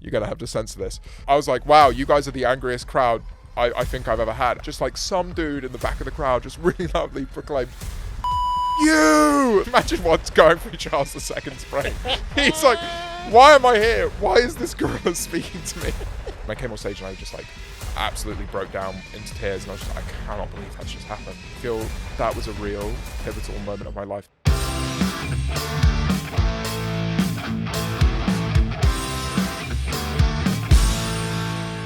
you're going to have to censor this. I was like, wow, you guys are the angriest crowd I think I've ever had. Just like some dude in the back of the crowd just really loudly proclaimed, you! Imagine what's going through Charles II's brain. He's like, why am I here? Why is this gorilla speaking to me? I came on stage and I just like absolutely broke down into tears, and I was just like, I cannot believe that's just happened. I feel that was a real pivotal moment of my life.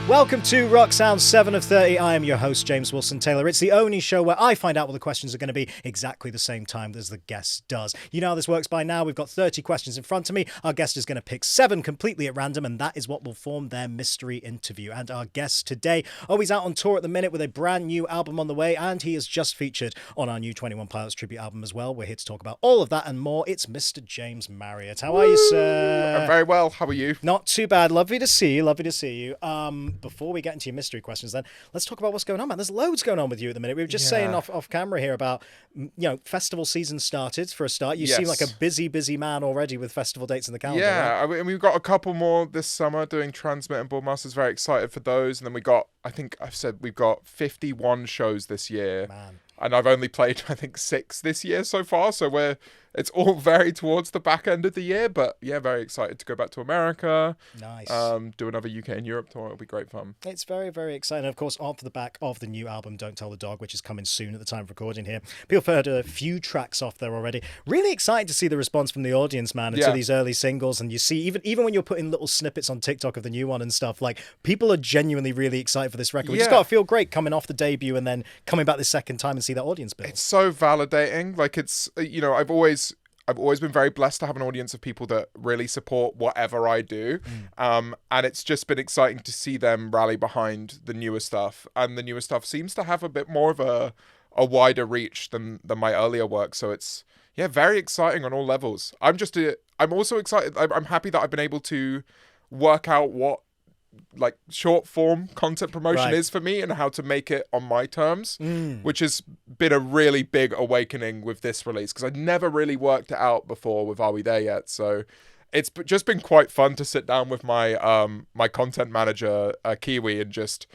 Welcome to Rock Sound 7 of 30. I am your host, James Wilson Taylor. It's the only show where I find out what the questions are going to be exactly the same time as the guest does. You know how this works by now. We've got 30 questions in front of me. Our guest is going to pick 7 completely at random, and that is what will form their mystery interview. And our guest today, he's out on tour at the minute with a brand new album on the way, and he is just featured on our new 21 Pilots tribute album as well. We're here to talk about all of that and more. It's Mr. James Marriott. How are you, sir? I'm very well. How are you? Not too bad. Lovely to see you. Before we get into your mystery questions, then let's talk about what's going on, man. There's loads going on with you at the minute. We were just saying off camera here about, festival season started for a start. You seem like a busy man already with festival dates in the calendar. Yeah, right? I mean, we've got a couple more this summer doing Transmit and Boardmasters. Very excited for those. And then we got, I think I've said we've got 51 shows this year. Man. And I've only played, I think, 6 this year so far. So it's all very towards the back end of the year. But yeah, very excited to go back to America. Nice. Do another UK and Europe tour. It'll be great fun. It's very, very exciting. Of course, off the back of the new album, Don't Tell the Dog, which is coming soon at the time of recording here. People have heard a few tracks off there already. Really excited to see the response from the audience, man, to these early singles. And you see, even when you're putting little snippets on TikTok of the new one and stuff, like, people are genuinely really excited for this record. Which has got to feel great coming off the debut and then coming back the second time and see that audience build. It's so validating. Like, it's, I've always been very blessed to have an audience of people that really support whatever I do. And it's just been exciting to see them rally behind the newer stuff. And the newer stuff seems to have a bit more of a wider reach than my earlier work. So it's, very exciting on all levels. I'm also excited. I'm happy that I've been able to work out what like short form content promotion is for me and how to make it on my terms, which has been a really big awakening with this release, because I'd never really worked it out before with Are We There Yet. So it's just been quite fun to sit down with my my content manager, Kiwi, and just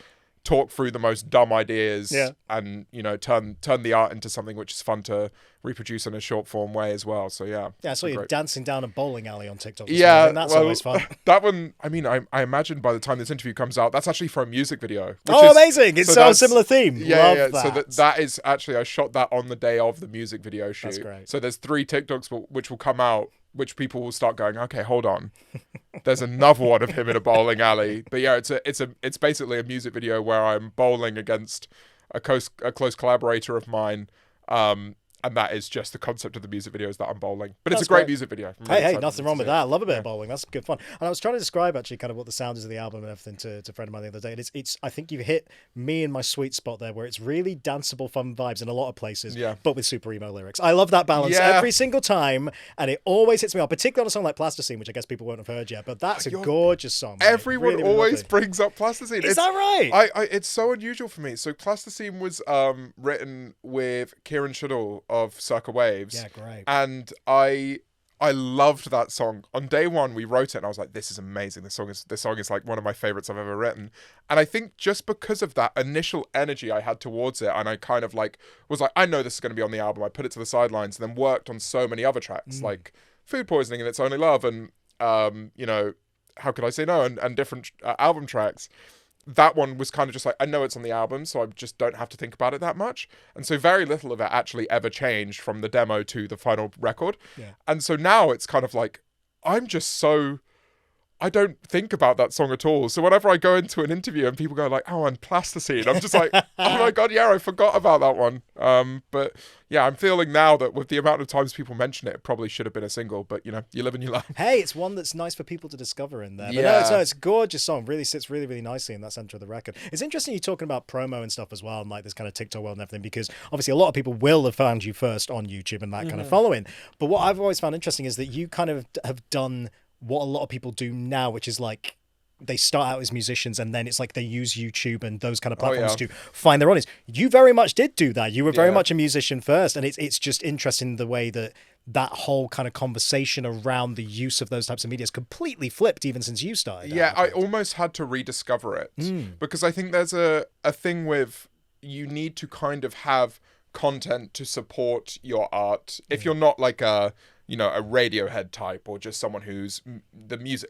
talk through the most dumb ideas and turn the art into something which is fun to reproduce in a short form way as well. So I saw you dancing down a bowling alley on TikTok. That's always fun. That one, I mean, I imagine by the time this interview comes out, that's actually for a music video. Amazing! It's so a similar theme. Love that. So that is actually, I shot that on the day of the music video shoot. That's great. So there's 3 TikToks which will come out, which people will start going, okay, hold on, there's another one of him in a bowling alley. But yeah, it's basically a music video where I'm bowling against a close collaborator of mine, and that is just the concept of the music video is that I'm bowling. But it's a great music video. Hey, nothing wrong with that. I love a bit of bowling. That's good fun. And I was trying to describe actually kind of what the sound is of the album and everything to a friend of mine the other day. And it's I think you've hit me in my sweet spot there, where it's really danceable, fun vibes in a lot of places, but with super emo lyrics. I love that balance every single time, and it always hits me up, particularly on a song like Plasticine, which I guess people won't have heard yet, but that's a gorgeous song. Man. Everyone really always brings up Plasticine. Is that right? It's so unusual for me. So Plasticine was written with Kieran Shadul of Circa Waves. Yeah, great. And I loved that song. On day one, we wrote it, and I was like, "This is amazing. This song is like one of my favorites I've ever written." And I think just because of that initial energy I had towards it, and I kind of like was like, "I know this is going to be on the album." I put it to the sidelines, and then worked on so many other tracks, like Food Poisoning and It's Only Love, and How Could I Say No, and different album tracks. That one was kind of just like, I know it's on the album, so I just don't have to think about it that much. And so very little of it actually ever changed from the demo to the final record. Yeah. And so now it's kind of like, I don't think about that song at all. So whenever I go into an interview and people go like, oh, and Plasticine, I'm just like, oh my God, yeah, I forgot about that one. But yeah, I'm feeling now that with the amount of times people mention it, it probably should have been a single, but you live and you learn. Hey, it's one that's nice for people to discover in there. But no, it's a gorgeous song. Really sits really, really nicely in that center of the record. It's interesting you talking about promo and stuff as well, and like this kind of TikTok world and everything, because obviously a lot of people will have found you first on YouTube and that kind of following. But what I've always found interesting is that you kind of have done what a lot of people do now, which is like they start out as musicians and then it's like they use YouTube and those kind of Oh, platforms yeah. to find their audience. You very much did do that. You were very Yeah. much a musician first, and it's just interesting the way that whole kind of conversation around the use of those types of media has completely flipped even since you started. Yeah, out, I think. almost had to rediscover it because I think there's a thing with you need to kind of have content to support your art. If you're not like a Radiohead type or just someone who's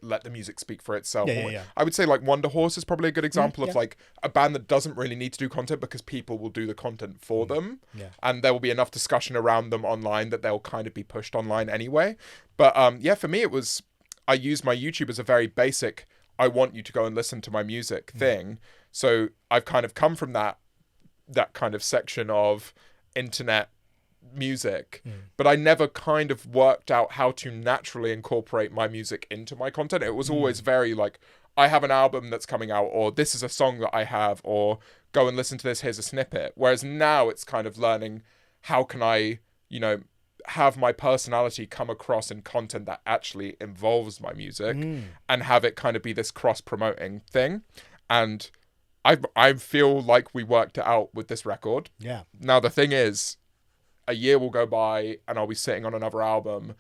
let the music speak for itself. Yeah. I would say like Wonder Horse is probably a good example of yeah. like a band that doesn't really need to do content because people will do the content for them. Yeah. And there will be enough discussion around them online that they'll kind of be pushed online anyway. But yeah, for me I use my YouTube as a very basic, I want you to go and listen to my music thing. So I've kind of come from that kind of section of internet music, but I never kind of worked out how to naturally incorporate my music into my content. It was always very like, I have an album that's coming out, or this is a song that I have, or go and listen to this, here's a snippet. Whereas now it's kind of learning, how can I, have my personality come across in content that actually involves my music and have it kind of be this cross-promoting thing. And I feel like we worked it out with this record. Yeah. Now, the thing is, a year will go by and I'll be sitting on another album,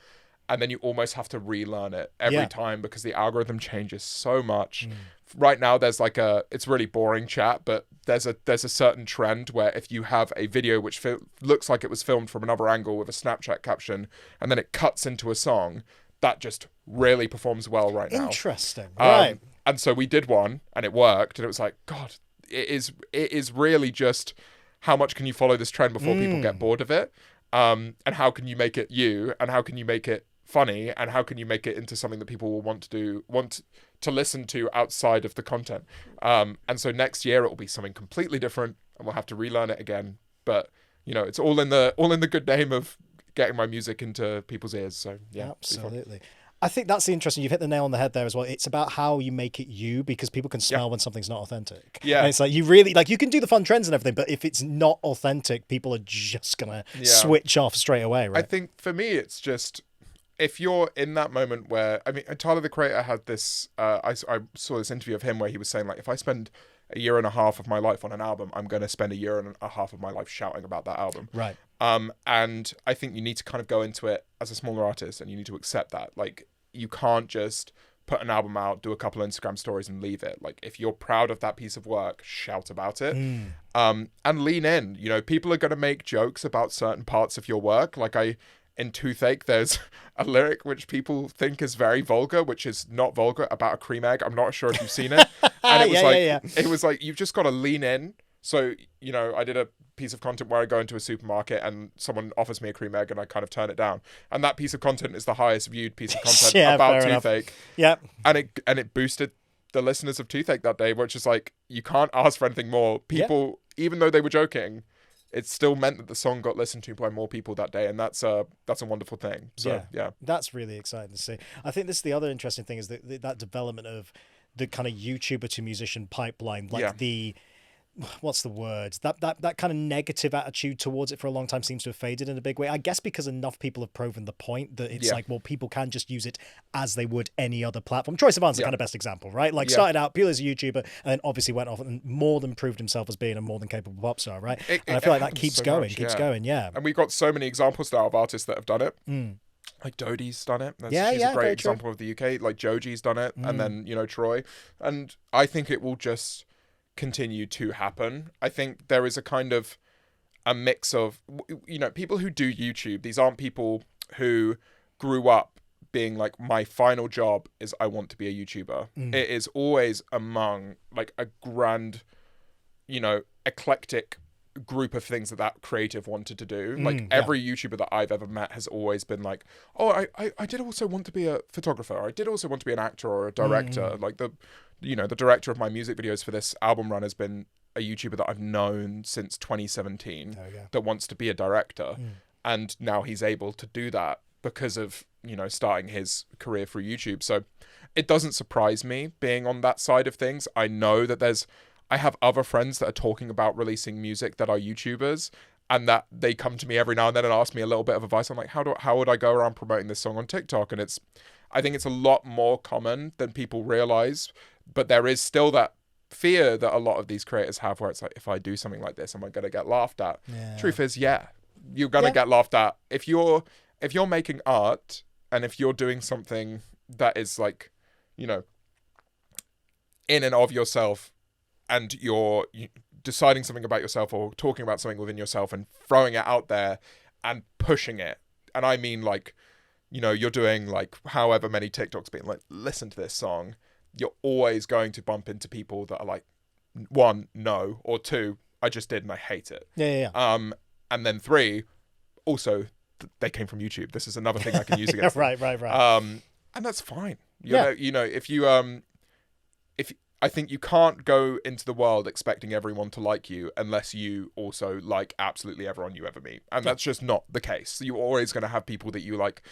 and then you almost have to relearn it every time because the algorithm changes so much. Right now, there's like it's really boring chat, but there's a certain trend where if you have a video which looks like it was filmed from another angle with a Snapchat caption, and then it cuts into a song, that just really performs well right now. Interesting. Right. And so we did one and it worked, and it was like, God, it is really just how much can you follow this trend before people get bored of it? And how can you make it you, and how can you make it funny, and how can you make it into something that people will want to listen to outside of the content? And so next year it will be something completely different, and we'll have to relearn it again. But it's all in the good name of getting my music into people's ears. So yeah, absolutely. I think that's the interesting. You've hit the nail on the head there as well. It's about how you make it you, because people can smell when something's not authentic. Yeah. And it's like you really you can do the fun trends and everything, but if it's not authentic, people are just gonna switch off straight away, right? I think for me, it's just, if you're in that moment where, I mean, Tyler the Creator had this, I saw this interview of him where he was saying, like, if I spend a year and a half of my life on an album, I'm going to spend a year and a half of my life shouting about that album. Right. And I think you need to kind of go into it as a smaller artist, and you need to accept that. Like, you can't just put an album out, do a couple of Instagram stories and leave it. Like, if you're proud of that piece of work, shout about it. And lean in. People are going to make jokes about certain parts of your work. Like, in Toothache, there's a lyric which people think is very vulgar, which is not vulgar, about a cream egg. I'm not sure if you've seen it. And it was like, you've just got to lean in. So, I did a piece of content where I go into a supermarket and someone offers me a cream egg and I kind of turn it down. And that piece of content is the highest viewed piece of content about Toothache. Yeah. And it boosted the listeners of Toothache that day, which is like, you can't ask for anything more. People, even though they were joking, it still meant that the song got listened to by more people that day, and that's a wonderful thing. So yeah, that's really exciting to see. I think this is the other interesting thing, is that development of the kind of YouTuber to musician pipeline, like what's the word? That kind of negative attitude towards it for a long time seems to have faded in a big way. I guess because enough people have proven the point that it's like, well, people can just use it as they would any other platform. Troye Sivan's the kind of best example, right? Like, started out purely as a YouTuber and then obviously went off and more than proved himself as being a more than capable pop star, right? And I feel like that keeps going. And we've got so many examples now of artists that have done it. Like Dodie's done it. She's a great example of the UK. Like Joji's done it. And then, Troye. And I think it will just continue to happen. I think there is a kind of a mix of, people who do YouTube. These aren't people who grew up being like, my final job is I want to be a YouTuber. It is always among like a grand, eclectic group of things that creative wanted to do. Like every YouTuber that I've ever met has always been like, oh, I did also want to be a photographer. I did also want to be an actor or a director. Like the director of my music videos for this album run has been a YouTuber that I've known since 2017 that wants to be a director. And now he's able to do that because of, starting his career through YouTube. So it doesn't surprise me being on that side of things. I know that I have other friends that are talking about releasing music that are YouTubers, and that they come to me every now and then and ask me a little bit of advice. I'm like, how would I go around promoting this song on TikTok? And I think it's a lot more common than people realize But there is still that fear that a lot of these creators have where it's like, if I do something like this, am I going to get laughed at? Yeah. Truth is, yeah, you're going to get laughed at. If you're making art and if you're doing something that is like, you know, in and of yourself, and you're deciding something about yourself or talking about something within yourself and throwing it out there and pushing it. And I mean, like, you know, you're doing like however many TikToks being like, listen to this song. You're always going to bump into people that are like, one, no, or two, I just did and I hate it. Yeah. And then three, also, they came from YouTube. This is another thing I can use against them. Right. And that's fine. You know, if you I think you can't go into the world expecting everyone to like you unless you also like absolutely everyone you ever meet. And that's just not the case. So you're always going to have people that you like.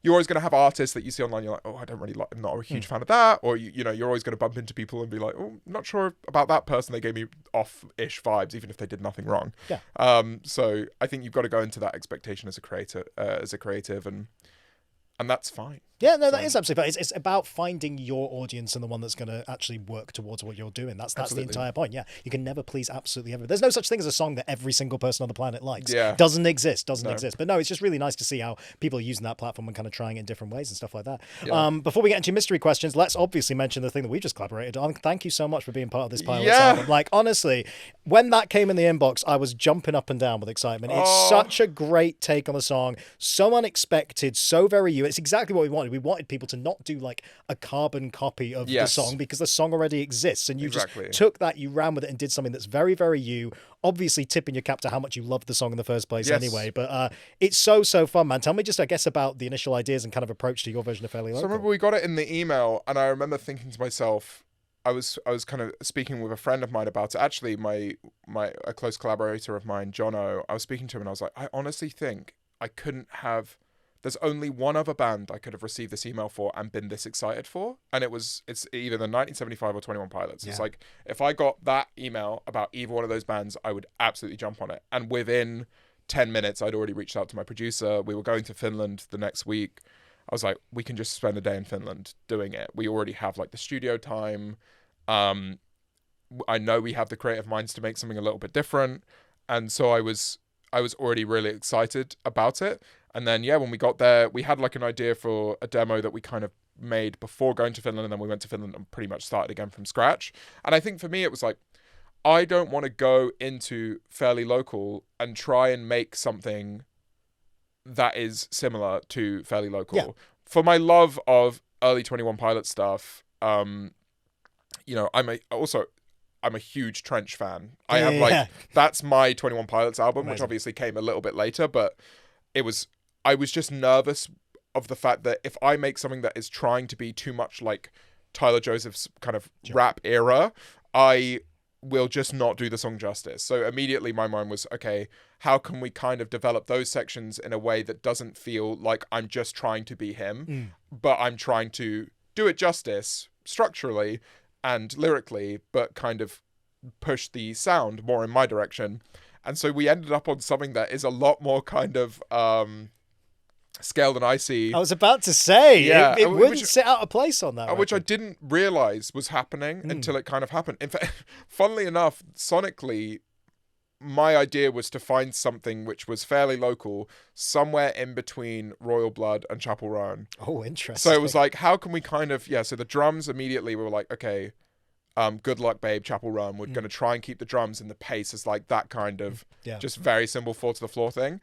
You're always going to have artists that you see online. You're like, oh, I don't really like, I'm not a huge fan of that. Or, you know, you're always going to bump into people and be like, oh, not sure about that person. They gave me off-ish vibes, even if they did nothing wrong. Yeah. So I think you've got to go into that expectation as a creator, as a creative, and that's fine. Yeah, no, that is absolutely fine. It's about finding your audience and the one that's going to actually work towards what you're doing. That's the entire point. Yeah, you can never please absolutely everyone. There's no such thing as a song that every single person on the planet likes. Yeah. Doesn't exist. But no, it's just really nice to see how people are using that platform and kind of trying it in different ways and stuff like that. Yeah. Before we get into mystery questions, let's obviously mention the thing that we just collaborated on. Thank you so much for being part of this pilot album. Like, honestly, when that came in the inbox, I was jumping up and down with excitement. It's such a great take on the song. So unexpected, so very you. It's exactly what we wanted. We wanted people to not do like a carbon copy of the song because the song already exists, and you just took that, you ran with it and did something that's very, very you, obviously tipping your cap to how much you loved the song in the first place anyway. But it's so fun, man. Tell me just, I guess, about the initial ideas and kind of approach to your version of Fairly Local. So I remember we got it in the email, and I remember thinking to myself, I was kind of speaking with a friend of mine about it. Actually, a close collaborator of mine, Jono, I was speaking to him and I was like, I honestly think I couldn't have. There's only one other band I could have received this email for and been this excited for, and it's either the 1975 or 21 Pilots. Yeah. It's like, if I got that email about either one of those bands, I would absolutely jump on it. And within 10 minutes, I'd already reached out to my producer. We were going to Finland the next week. I was like, we can just spend a day in Finland doing it. We already have like the studio time. I know we have the creative minds to make something a little bit different. And so I was already really excited about it. And then, when we got there, we had like an idea for a demo that we kind of made before going to Finland. And then we went to Finland and pretty much started again from scratch. And I think for me, it was like, I don't want to go into Fairly Local and try and make something that is similar to Fairly Local. Yeah. For my love of early 21 Pilots stuff, you know, I'm a huge Trench fan. That's my 21 Pilots album, which obviously came a little bit later, but I was just nervous of the fact that if I make something that is trying to be too much like Tyler Joseph's kind of rap era, I will just not do the song justice. So immediately my mind was, okay, how can we kind of develop those sections in a way that doesn't feel like I'm just trying to be him, but I'm trying to do it justice structurally and lyrically, but kind of push the sound more in my direction. And so we ended up on something that is a lot more kind of scale than I see. I was about to say, it wouldn't sit out of place on that. Which I didn't realize was happening until it kind of happened. In fact, funnily enough, sonically, my idea was to find something which was fairly local, somewhere in between Royal Blood and Chapel Roan. Oh, interesting. So it was like, how can we kind of, so the drums immediately we were like, okay, Good Luck Babe, Chapel Roan. We're going to try and keep the drums and the pace as like that kind of just very simple 4 to the floor thing.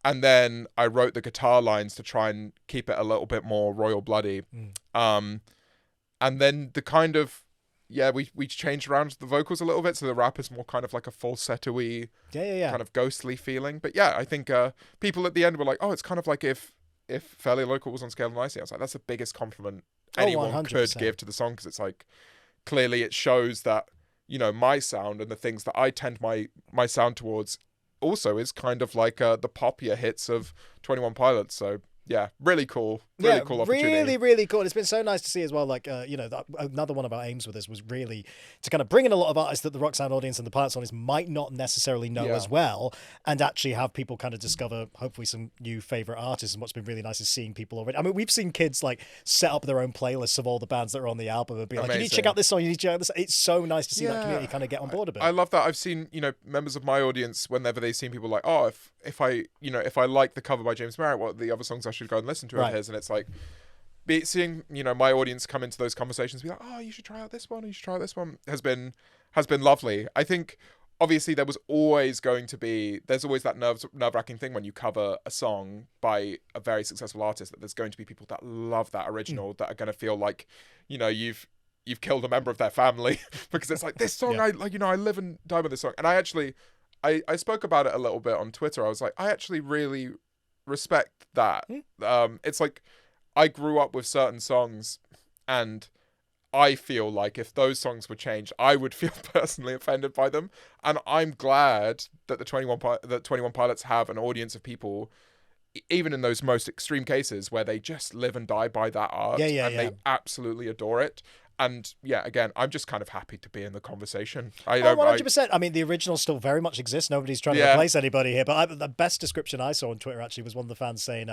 And then I wrote the guitar lines to try and keep it a little bit more Royal Bloody. And then the kind of, we changed around the vocals a little bit. So the rap is more kind of like a falsetto-y, kind of ghostly feeling. But I think people at the end were like, oh, it's kind of like if Fairly Local was on Scale and Icy. I was like, that's the biggest compliment anyone could give to the song, because it's like, clearly it shows that, you know, my sound and the things that I tend my sound towards also is kind of like the poppier hits of 21 Pilots. So yeah, really cool. Really cool opportunity. Really, really cool. It's been so nice to see as well, like, another one of our aims with this was really to kind of bring in a lot of artists that the Rock Sound audience and the Pilots audience might not necessarily know as well, and actually have people kind of discover, hopefully, some new favourite artists. And what's been really nice is seeing people already. I mean, we've seen kids, like, set up their own playlists of all the bands that are on the album and be like, you need to check out this song, you need to check out this. It's so nice to see that community kind of get on board a bit. I love that. I've seen, members of my audience, whenever they've seen people like, oh, if I like the cover by James Marriott, what are the other songs I should go and listen to of his? And it's like, seeing my audience come into those conversations, be like, oh, you should try out this one, or you should try out this one, has been lovely. I think obviously there's always that nerve-wracking thing when you cover a song by a very successful artist, that there's going to be people that love that original that are going to feel like you've killed a member of their family because it's like, this song I live and die with this song. And I spoke about it a little bit on Twitter. I was like, I actually really respect that. It's like, I grew up with certain songs, and I feel like if those songs were changed, I would feel personally offended by them. And I'm glad that the 21 Pilots have an audience of people, even in those most extreme cases, where they just live and die by that art, and they absolutely adore it. And yeah, again, I'm just kind of happy to be in the conversation. 100%. I mean, the original still very much exists. Nobody's trying to replace anybody here. But the best description I saw on Twitter actually was one of the fans saying,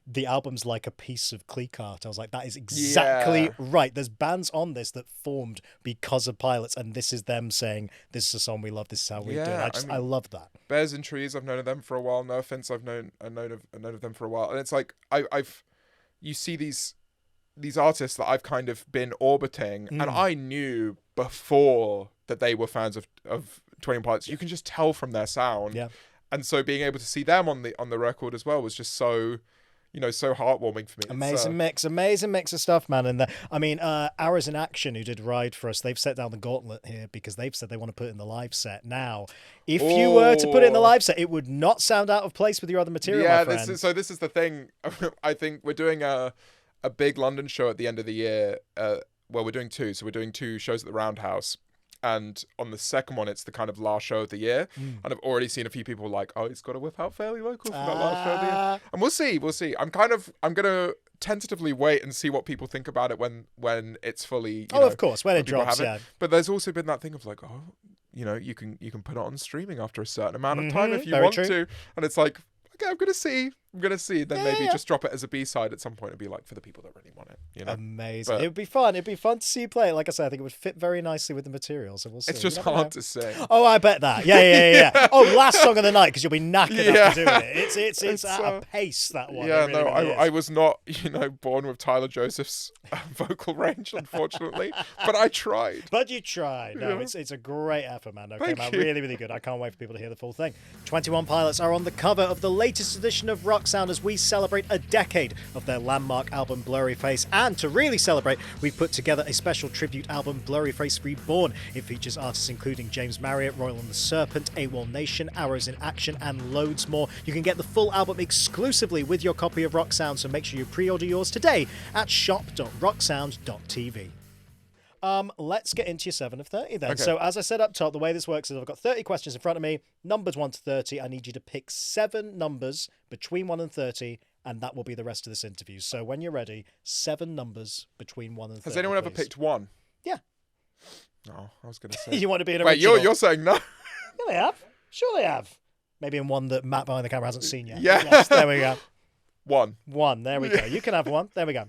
the album's like a piece of clique art. I was like, that is exactly right. There's bands on this that formed because of Pilots, and this is them saying, this is a song we love, this is how we do it. I love that. Bears and Trees, I've known of them for a while. No Offense, I've known of them for a while. And it's like, you see these artists that I've kind of been orbiting, and I knew before that they were fans of 21 Pilots. You can just tell from their sound. Yeah. And so being able to see them on the record as well was just so, so heartwarming for me. Amazing mix of stuff, man. And Hours in Action, who did Ride for us, they've set down the gauntlet here because they've said they want to put it in the live set. Now, if you were to put it in the live set, it would not sound out of place with your other material, my friend. This is the thing. I think we're doing a big London show at the end of the year, where we're doing two. So we're doing two shows at the Roundhouse. And on the second one, it's the kind of last show of the year. And I've already seen a few people like, oh, he's got to whip out Fairly Local for that last show of the year. And we'll see. I'm going to tentatively wait and see what people think about it when it's fully, of course, when it drops, But there's also been that thing of like, oh, you can put it on streaming after a certain amount of time if you want to. And it's like, okay, I'm going to see. Then maybe just drop it as a B-side at some point and be like, for the people that really want it. Amazing. It would be fun. It'd be fun to see you play it. Like I said, I think it would fit very nicely with the material. So we'll see. It's just hard to sing. Oh, I bet that. Yeah. Oh, last song of the night, because you'll be knackered after doing it. It's at a pace, that one. Yeah, really I was not, born with Tyler Joseph's vocal range, unfortunately. But I tried. But you tried. No, it's a great effort, man. Okay, man, really, really good. I can't wait for people to hear the full thing. 21 Pilots are on the cover of the latest edition of Rock Sound as we celebrate a decade of their landmark album Blurryface, and to really celebrate, we've put together a special tribute album, Blurryface Reborn. It features artists including James Marriott, Royal and the Serpent, AWOL Nation, Hours in Action, and loads more. You can get the full album exclusively with your copy of Rock Sound, so make sure you pre-order yours today at shop.rocksound.tv. Let's get into your 7 of 30 then. Okay. So as I said up top, the way this works is I've got 30 questions in front of me, numbers 1 to 30. I need you to pick 7 numbers between 1 and 30, and that will be the rest of this interview. So when you're ready, 7 numbers between 1 and 30. Has anyone ever picked 1? Yeah. Oh, I was going to say. You want to be an original? Wait, you're saying no? Yeah, they have. Sure they have. Maybe in one that Matt behind the camera hasn't seen yet. Yeah. Yes, there we go. 1. There we go. You can have 1. There we go.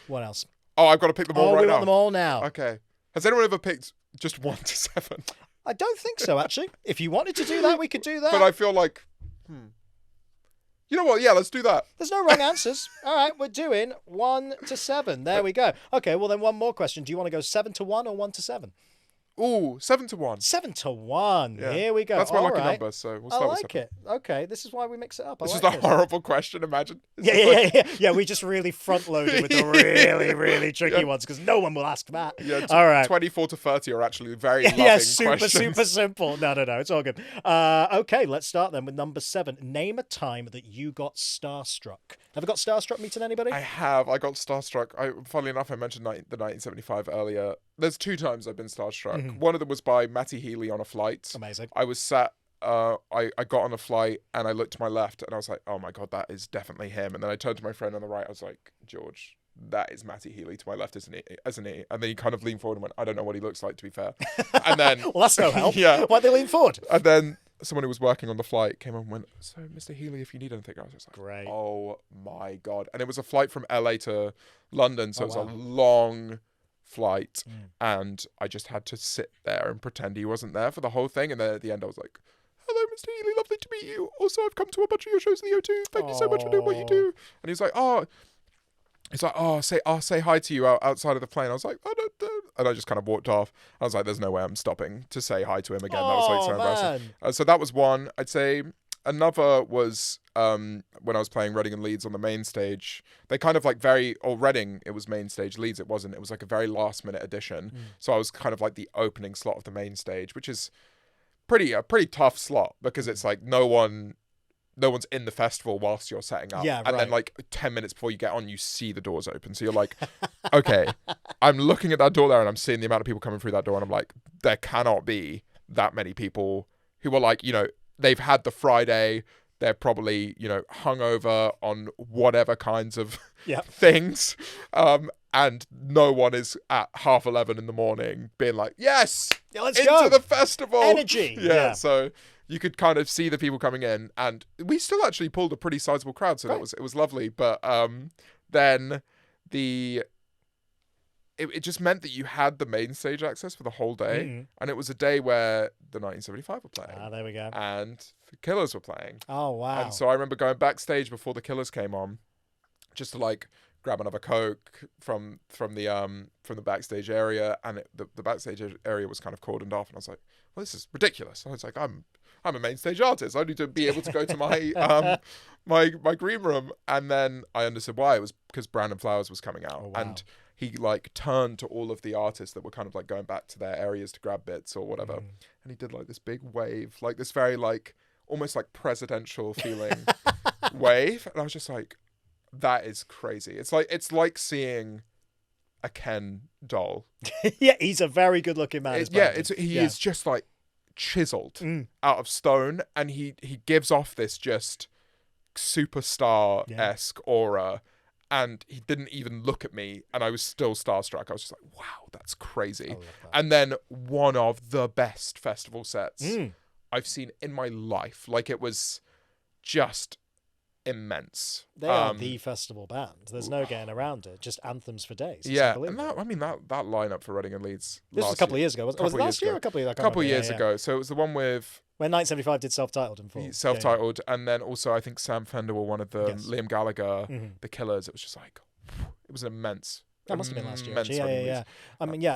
What else? Oh, I've got to pick them all right now. We want them all now. Okay. Has anyone ever picked just 1 to 7? I don't think so, actually. If you wanted to do that, we could do that. But I feel like, you know what? Yeah, let's do that. There's no wrong answers. All right, we're doing 1 to 7. There we go. Okay, well then one more question. Do you want to go 7 to 1 or 1 to 7? Ooh, 7 to 1. 7 to 1. Yeah. Here we go. That's my lucky number, so we'll start with 7. I like it. Okay, this is why we mix it up. This is a horrible question, imagine. Yeah, we just really front-loaded with the really, really tricky ones, because no one will ask that. Yeah, all right. 24 to 30 are actually very loving questions. super simple. No, it's all good. Okay, let's start then with number 7. Name a time that you got starstruck. Ever got starstruck meeting anybody? I have. I got starstruck. Funnily enough, I mentioned the 1975 earlier. There's 2 times I've been starstruck. Mm-hmm. One of them was by Matty Healy on a flight. Amazing. I was sat I got on a flight and I looked to my left and I was like, oh my God, that is definitely him. And then I turned to my friend on the right. I was like, George, that is Matty Healy to my left, isn't he? And then he kind of leaned forward and went, I don't know what he looks like, to be fair. And then well, that's no help. Yeah. Why'd they lean forward? And then someone who was working on the flight came on and went, so Mr. Healy, if you need anything. I was just like, great. Oh my God. And it was a flight from LA to London, so it was wow. a long flight, and I just had to sit there and pretend he wasn't there for the whole thing. And then at the end I was like, hello Mr. Healy, lovely to meet you. Also, I've come to a bunch of your shows in the O2. Thank you so much for doing what you do. And he was like, I'll say hi to you outside of the plane. I was like, oh, no. And I just kind of walked off. I was like, there's no way I'm stopping to say hi to him again. That was like so embarrassing. So that was one. I'd say another was when I was playing Reading and Leeds on the main stage. They kind of like Reading, it was main stage. Leeds, it wasn't. It was like a very last minute addition. So I was kind of like the opening slot of the main stage, which is a pretty tough slot because it's like no one's in the festival whilst you're setting up. Yeah, and then like 10 minutes before you get on, you see the doors open. So you're like, okay, I'm looking at that door there and I'm seeing the amount of people coming through that door. And I'm like, there cannot be that many people who are like, they've had the Friday. They're probably, hungover on whatever kinds of things. And no one is at 11:30 in the morning being like, yes, let's into go. The festival. Energy. Yeah. So you could kind of see the people coming in, and we still actually pulled a pretty sizable crowd. So it was lovely. But then it just meant that you had the main stage access for the whole day. And it was a day where the 1975 were playing. Ah, there we go. And the Killers were playing. Oh, wow. And so I remember going backstage before the Killers came on, just to like grab another Coke from the backstage area, and the backstage area was kind of cordoned off, and I was like, well, this is ridiculous. I was like, I'm a main stage artist. I need to be able to go to my my green room. And then I understood why. It was because Brandon Flowers was coming out. Oh, wow. And he like turned to all of the artists that were kind of like going back to their areas to grab bits or whatever. And he did like this big wave, like this very like almost like presidential feeling wave. And I was just like, that is crazy. It's like seeing a Ken doll. Yeah, he's a very good looking man. He is just like chiseled out of stone, and he gives off this just superstar-esque aura, and he didn't even look at me, and I was still starstruck. I was just like, wow, that's crazy. I love that. And then one of the best festival sets I've seen in my life. Like, it was just immense. They are the festival band. There's no getting around it. Just anthems for days. It's and that lineup for Reading and Leeds. This was a couple of years ago. Was it last year or a couple of years ago? So it was the one with when 1975 did self-titled in full. Self-titled, and then also I think Sam Fender were one of the Liam Gallagher, the Killers. It was just like, it was an immense. That must have been last year. Yeah.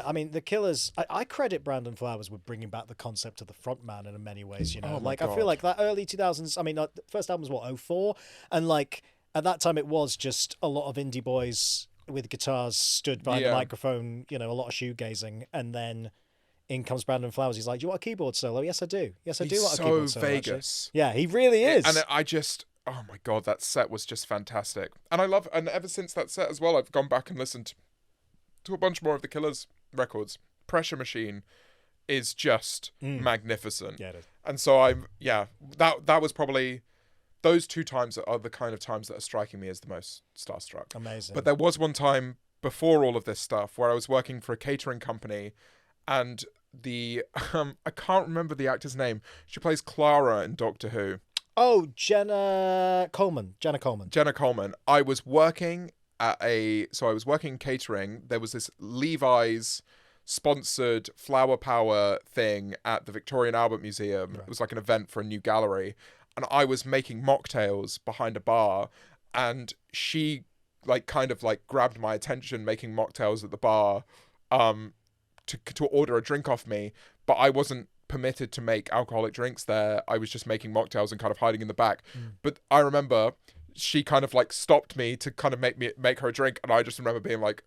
I mean, the Killers. I credit Brandon Flowers with bringing back the concept of the frontman in many ways. I feel like that early 2000s. I mean, the first album was what 2004, and like at that time it was just a lot of indie boys with guitars stood behind the microphone. A lot of shoegazing, and then in comes Brandon Flowers. He's like, "Do you want a keyboard solo?" Yes, I do. Yes, I do want a keyboard solo. Vegas. Actually. Yeah, he really is. And I just. Oh my God, that set was just fantastic. And and ever since that set as well, I've gone back and listened to a bunch more of the Killers records. Pressure Machine is just magnificent. Yeah, it is. And so that was probably, those two times are the kind of times that are striking me as the most starstruck. Amazing. But there was one time before all of this stuff where I was working for a catering company, and I can't remember the actor's name. She plays Clara in Doctor Who. Oh, Jenna Coleman. I was working in catering. There was this Levi's sponsored flower power thing at the Victorian Albert Museum. Right. It was like an event for a new gallery. And I was making mocktails behind a bar, and she kind of grabbed my attention making mocktails at the bar to order a drink off me, but I wasn't permitted to make alcoholic drinks there. I was just making mocktails and kind of hiding in the back. But I remember she kind of stopped me to kind of make her a drink, and I just remember being like,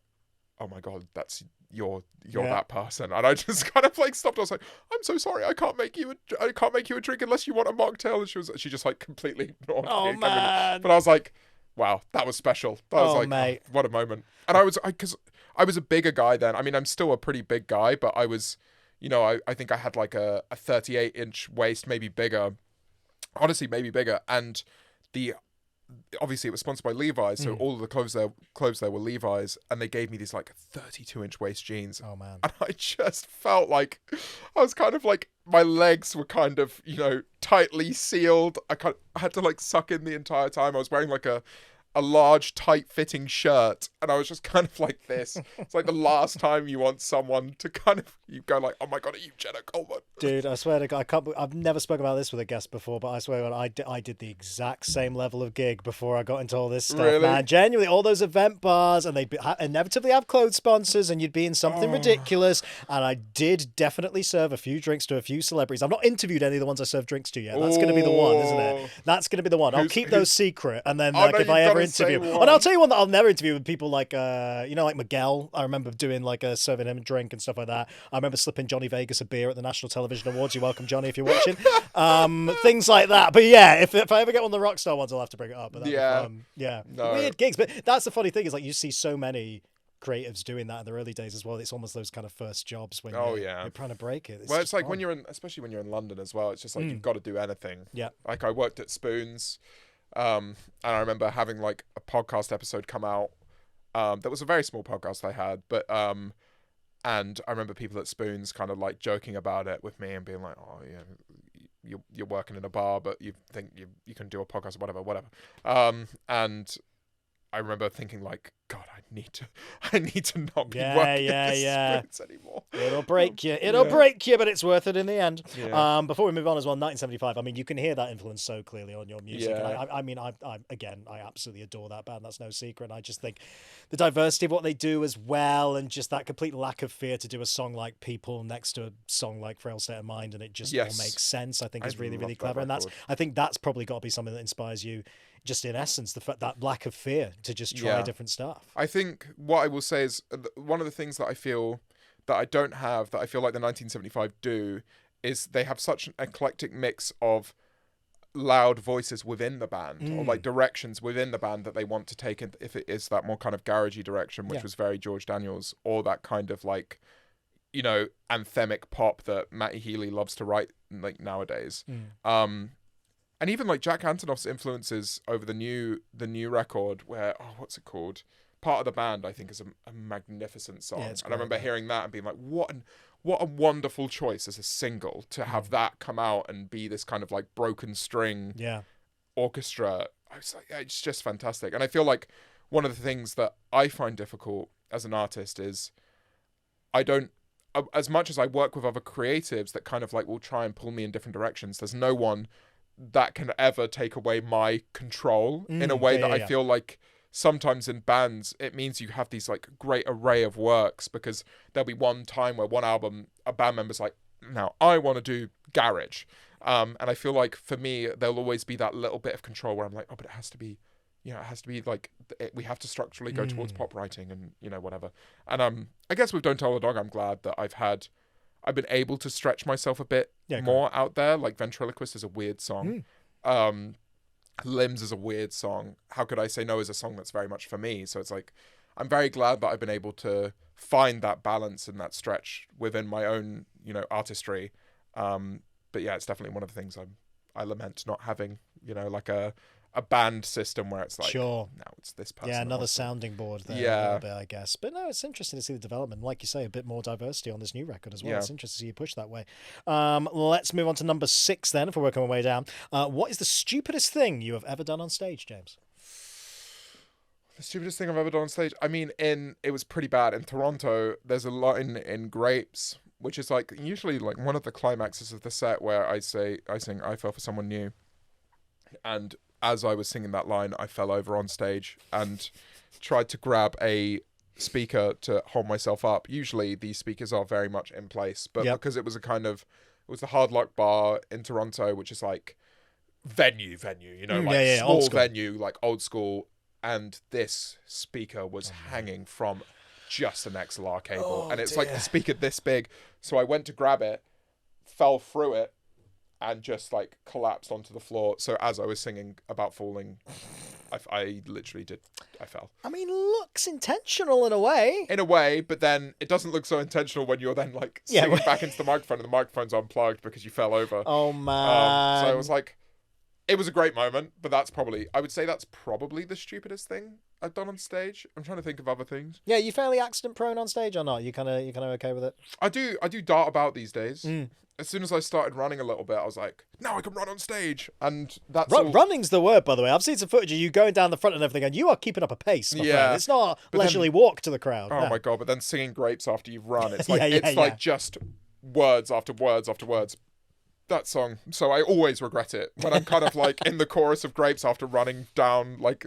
oh my God, that's you're that person. And I just kind of stopped. I was like, I'm so sorry, I can't make you a drink unless you want a mocktail. And she just completely ignored me. Oh man. But I was like, wow, that was special. That was mate. What a moment. And because I was a bigger guy then. I mean, I'm still a pretty big guy, but I was, you know, I think I had like a 38-inch waist, maybe bigger. Honestly, maybe bigger. And the obviously it was sponsored by Levi's, so all of the clothes there were Levi's, and they gave me these like 32-inch waist jeans. Oh man. And I just felt like I was kind of like, my legs were kind of, you know, tightly sealed. I had to like suck in the entire time. I was wearing like a large, tight-fitting shirt, and I was just kind of like this. It's like the last time you want someone to kind of, you go like, oh my God, are you Jenna Coleman? Dude, I swear to God, I've never spoken about this with a guest before, but I swear to God, I did the exact same level of gig before I got into all this stuff, Really? man. Genuinely, all those event bars, and they inevitably have clothes sponsors, and you'd be in something ridiculous, and I did definitely serve a few drinks to a few celebrities. I've not interviewed any of the ones I served drinks to yet. That's going to be the one, isn't it? That's going to be the one. I'll keep those secret, and then like, if I ever interview... And I'll tell you one that I'll never interview with people like, you know, like Miguel. I remember doing like serving him a drink and stuff like that. I remember slipping Johnny Vegas a beer at the National Television Awards. You're welcome, Johnny, if you're watching. Things like that. But yeah, if I ever get one of the Rockstar ones, I'll have to bring it up. But yeah. No. Weird gigs. But that's the funny thing is like you see so many creatives doing that in the early days as well. It's almost those kind of first jobs when you're trying to break it. It's like when you're in, especially when you're in London as well, it's just like you've got to do anything. Yeah. Like I worked at Spoons, and I remember having like a podcast episode come out. That was a very small podcast I had, but and I remember people at Spoons kind of like joking about it with me and being like, oh yeah, you're working in a bar, but you think you can do a podcast or whatever. And I remember thinking like, God, I need to not be working at Spoons anymore. It'll break you. It'll break you, but it's worth it in the end. Yeah. Before we move on as well, 1975. I mean, you can hear that influence so clearly on your music. Yeah. And I mean, I absolutely adore that band. That's no secret. And I just think the diversity of what they do as well, and just that complete lack of fear to do a song like People next to a song like Frail State of Mind, and it just all makes sense. I think is really, really clever. And I think that's probably got to be something that inspires you. Just in essence, that lack of fear to just try different stuff. I think what I will say is one of the things that I feel that I don't have, that I feel like the 1975 do, is they have such an eclectic mix of loud voices within the band, or like directions within the band that they want to take, if it is that more kind of garagey direction, which was very George Daniels, or that kind of like, you know, anthemic pop that Matty Healy loves to write like nowadays. And even like Jack Antonoff's influences over the new record, where what's it called? Part of the Band, I think, is a magnificent song. And I remember hearing that and being like, what a wonderful choice as a single to have that come out and be this kind of like broken string orchestra. I was like, it's just fantastic. And I feel like one of the things that I find difficult as an artist is I don't, as much as I work with other creatives that kind of like will try and pull me in different directions, there's no one that can ever take away my control in a way that I feel like sometimes in bands it means you have these like great array of works, because there'll be one time where one album a band member's like, now I want to do garage, and I feel like for me there'll always be that little bit of control where I'm like, but it has to be, you know, it has to be like we have to structurally go towards pop writing and, you know, whatever. And I guess with Don't Tell the Dog, I'm glad that I've been able to stretch myself a bit more out there. Like Ventriloquist is a weird song. Limbs is a weird song. How Could I Say No is a song that's very much for me. So it's like, I'm very glad that I've been able to find that balance and that stretch within my own, you know, artistry. But yeah, it's definitely one of the things I lament not having, you know, like a band system where it's like, now it's this person. Yeah, another sounding board there a little bit, I guess. But no, it's interesting to see the development. Like you say, a bit more diversity on this new record as well. It's interesting to see you push that way. Let's move on to number 6 then, if we're working our way down. What is the stupidest thing you have ever done on stage, James? The stupidest thing I've ever done on stage? I mean, it was pretty bad. In Toronto, there's a line in Grapes, which is like usually like one of the climaxes of the set, where I sing I Fell for Someone New. And as I was singing that line, I fell over on stage and tried to grab a speaker to hold myself up. Usually these speakers are very much in place, but because it was it was the Hard Luck Bar in Toronto, which is like venue, you know, like small venue, like old school. And this speaker was hanging from just an XLR cable. And it's like a speaker this big. So I went to grab it, fell through it, and just like collapsed onto the floor. So as I was singing about falling, I literally did. I fell. I mean, looks intentional in a way. In a way, but then it doesn't look so intentional when you're then like singing back into the microphone and the microphone's unplugged because you fell over. Oh man. So it was like, it was a great moment, but I would say that's probably the stupidest thing I've done on stage. I'm trying to think of other things. Yeah, you fairly accident prone on stage or not? You kind of okay with it? I do dart about these days. As soon as I started running a little bit, I was like, now I can run on stage. And that's running's the word, by the way. I've seen some footage of you going down the front and everything, and you are keeping up a pace, my friend. It's not leisurely walk to the crowd. Oh my God, but then singing Grapes after you've run, it's like like just words after words after words. That song. So I always regret it when I'm kind of like in the chorus of Grapes after running down like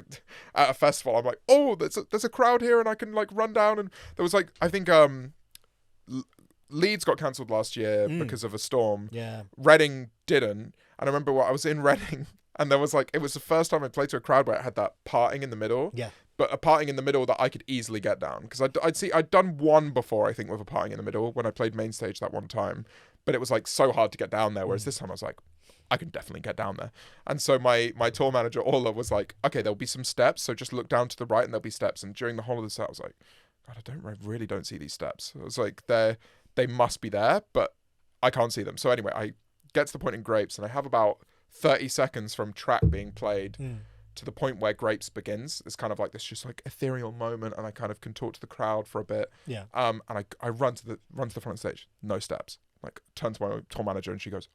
at a festival. I'm like, oh, there's a crowd here and I can like run down. And there was like, I think Leeds got cancelled last year because of a storm. Yeah. Reading didn't. And I remember I was in Reading and there was like, it was the first time I played to a crowd where it had that parting in the middle. Yeah. But a parting in the middle that I could easily get down. Because I'd done one before, I think, with a parting in the middle when I played main stage that one time. But it was like so hard to get down there. Whereas this time I was like, I can definitely get down there. And so my tour manager, Orla, was like, okay, there'll be some steps. So just look down to the right and there'll be steps. And during the whole of the set, I was like, God, I really don't see these steps. I was like, they must be there, but I can't see them. So anyway, I get to the point in Grapes and I have about 30 seconds from track being played to the point where Grapes begins. It's kind of like this just like ethereal moment and I kind of can talk to the crowd for a bit. Yeah. And I run to the front of the stage, no steps. Like turn to my tour manager and she goes,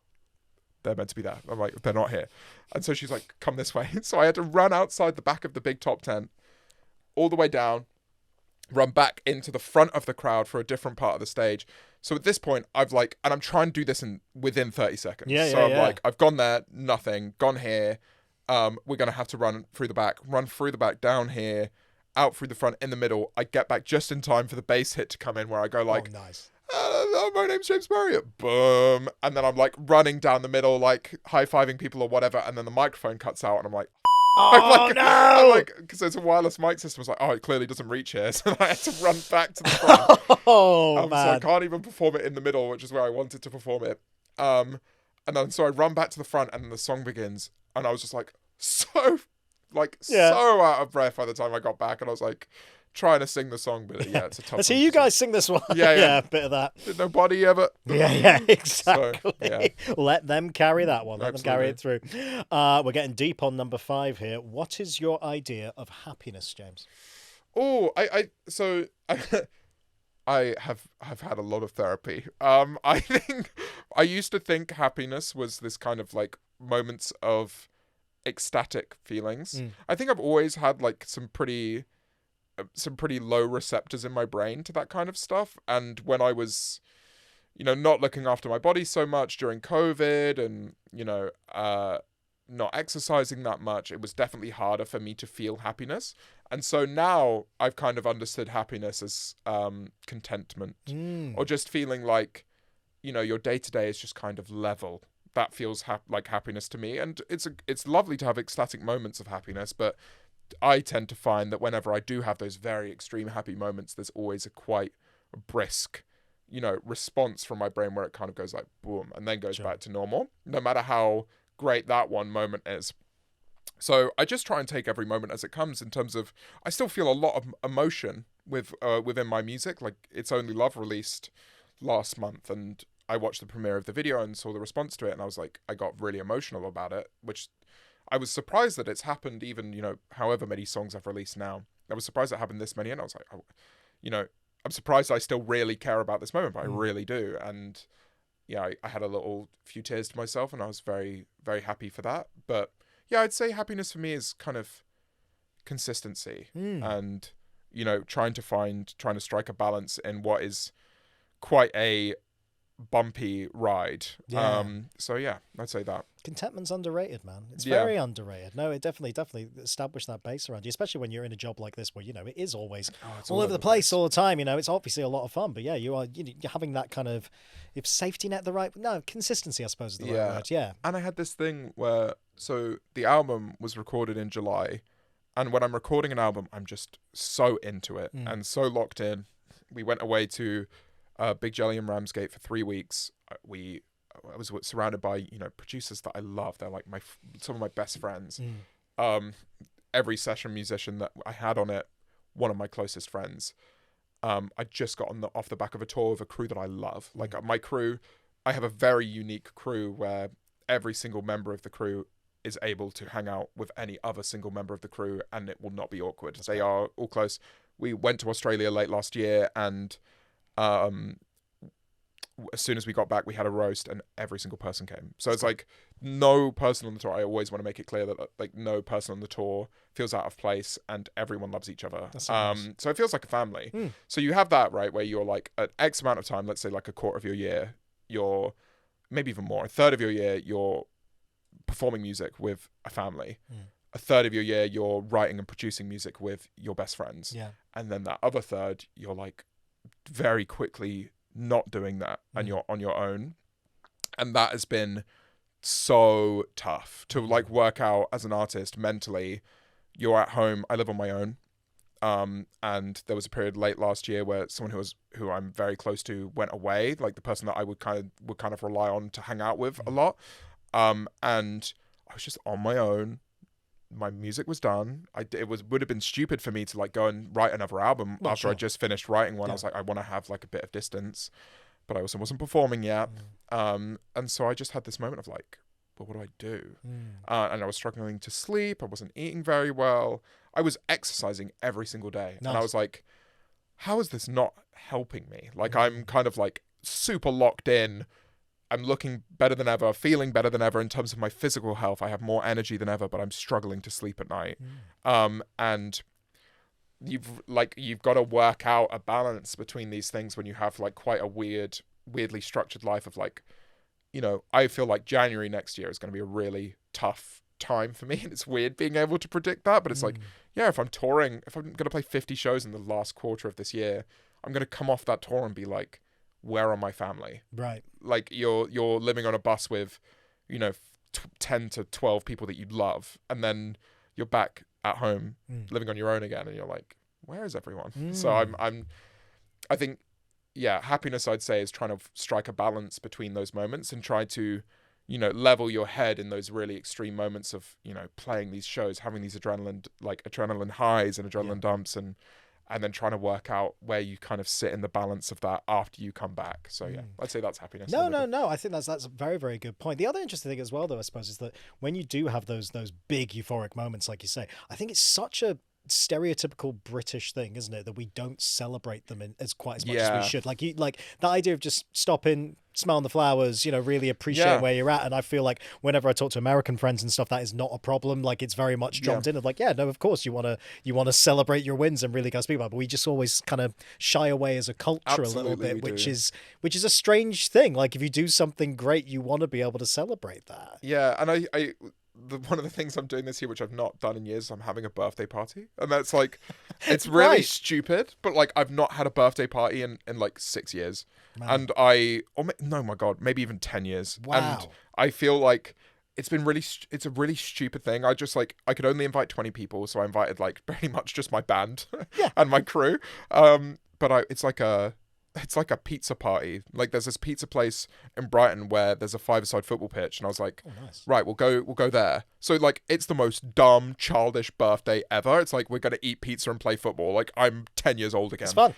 they're meant to be there. I'm like, they're not here. And so she's like, come this way. So I had to run outside the back of the big top tent all the way down, run back into the front of the crowd for a different part of the stage. So at this point, I've like, and I'm trying to do this within 30 seconds. So I'm like, I've gone there, nothing, gone here. We're going to have to run through the back, down here, out through the front, in the middle. I get back just in time for the bass hit to come in where I go like, oh, nice. My name's James Marriott. Boom. And then I'm like running down the middle, like high-fiving people or whatever. And then the microphone cuts out and I'm like, oh, no! Because it's a wireless mic system. I was like, oh, it clearly doesn't reach here. So I had to run back to the front. Man. So I can't even perform it in the middle, which is where I wanted to perform it. And then so I run back to the front and then the song begins. And I was just like, so out of breath by the time I got back. And I was like, trying to sing the song, but it's a tough Let's hear you guys sing this one. Yeah, a bit of that. Did nobody ever? Yeah, exactly. So, Let them carry that one. Let Absolutely. them carry it through. We're getting deep on number 5 here. What is your idea of happiness, James? Oh, I have had a lot of therapy. I think I used to think happiness was this kind of like moments of ecstatic feelings. I think I've always had like some pretty low receptors in my brain to that kind of stuff. And when I was, not looking after my body so much during COVID and, not exercising that much, it was definitely harder for me to feel happiness. And so now I've kind of understood happiness as contentment or just feeling like, your day-to-day is just kind of level. That feels like happiness to me. And it's lovely to have ecstatic moments of happiness, but I tend to find that whenever I do have those very extreme happy moments, there's always a quite brisk, response from my brain where it kind of goes like boom and then goes back to normal, no matter how great that one moment is. So I just try and take every moment as it comes in terms of, I still feel a lot of emotion within my music. Like It's Only Love released last month and I watched the premiere of the video and saw the response to it and I was like, I got really emotional about it, which I was surprised that it's happened even, however many songs I've released now. I was surprised it happened this many and I was like, I'm surprised I still really care about this moment, but I really do. And I had a few tears to myself and I was very, very happy for that. But yeah, I'd say happiness for me is kind of consistency and, trying to strike a balance in what is quite a bumpy ride. So yeah, I'd say that. Contentment's underrated, man. It's very underrated. No, it definitely established that base around you, especially when you're in a job like this where, it is always all over the place all the time. It's obviously a lot of fun, but yeah, you're having that kind of, if safety net consistency, I suppose is the right word. Yeah. And I had this thing where, so the album was recorded in July, and when I'm recording an album, I'm just so into it and so locked in. We went away to Big Jelly and Ramsgate for 3 weeks. We was surrounded by, you know, producers that I love. They're like some of my best friends. Every session musician that I had on it, one of my closest friends. I just got off the back of a tour with a crew that I love. Like my crew, I have a very unique crew where every single member of the crew is able to hang out with any other single member of the crew, and it will not be awkward. They are all close. We went to Australia late last year, and as soon as we got back, we had a roast, and every single person came. So it's like no person on the tour. I always want to make it clear that like no person on the tour feels out of place, and everyone loves each other. That's so nice. So it feels like a family. So you have that, right, where you're like at X amount of time, let's say like a quarter of your year, you're maybe even more, a third of your year, you're performing music with a family. A third of your year, you're writing and producing music with your best friends. Yeah. And then that other third, you're like very quickly not doing that, and you're on your own. And that has been so tough to like work out as an artist mentally. You're at home. I live on my own. And there was a period late last year where someone who I'm very close to went away, like the person that I would kind of rely on to hang out with a lot. And I was just on my own. My music was done. Would have been stupid for me to like go and write another album after I just finished writing one. I was like, I want to have like a bit of distance, but I also wasn't performing yet. And so I just had this moment of like, well, what do I do? And I was struggling to sleep. I wasn't eating very well. I was exercising every single day. Nice. And I was like, how is this not helping me? Like I'm kind of like super locked in. I'm looking better than ever, feeling better than ever in terms of my physical health. I have more energy than ever, but I'm struggling to sleep at night. And you've got to work out a balance between these things when you have like quite a weirdly structured life of like, you know, I feel like January next year is going to be a really tough time for me. And it's weird being able to predict that, but it's like, yeah, if I'm touring, if I'm going to play 50 shows in the last quarter of this year, I'm going to come off that tour and be like, where are my family? Right. Like you're living on a bus with, you know, 10 to 12 people that you love, and then you're back at home living on your own again, and you're like, where is everyone? So I think, yeah, happiness, I'd say, is trying to strike a balance between those moments and try to, you know, level your head in those really extreme moments of, you know, playing these shows, having these adrenaline highs and adrenaline dumps, and then trying to work out where you kind of sit in the balance of that after you come back. So yeah, I'd say that's happiness. No. I think that's a very, very good point. The other interesting thing as well, though, I suppose, is that when you do have those big euphoric moments, like you say, I think it's such a stereotypical British thing, isn't it, that we don't celebrate them as quite as much as we should. Like the idea of just stopping, smelling the flowers, you know, really appreciating where you're at. And I feel like whenever I talk to American friends and stuff, that is not a problem. Like it's very much drummed in of like, yeah, no, of course you want to celebrate your wins and really go speak about it. But we just always kind of shy away as a culture a little bit, which is a strange thing. Like if you do something great, you want to be able to celebrate that. Yeah, and one of the things I'm doing this year, which I've not done in years, is I'm having a birthday party. And that's like, it's really stupid, but like I've not had a birthday party in like 6 years. Man. And no, my God, maybe even 10 years. Wow. And I feel like it's a really stupid thing. I could only invite 20 people. So I invited like pretty much just my band and my crew. But it's like a pizza party. Like there's this pizza place in Brighton where there's a 5-a-side football pitch, and I was like, nice. Right, we'll go there. So like it's the most dumb, childish birthday ever. It's like we're gonna eat pizza and play football. Like I'm 10 years old again. It's fun.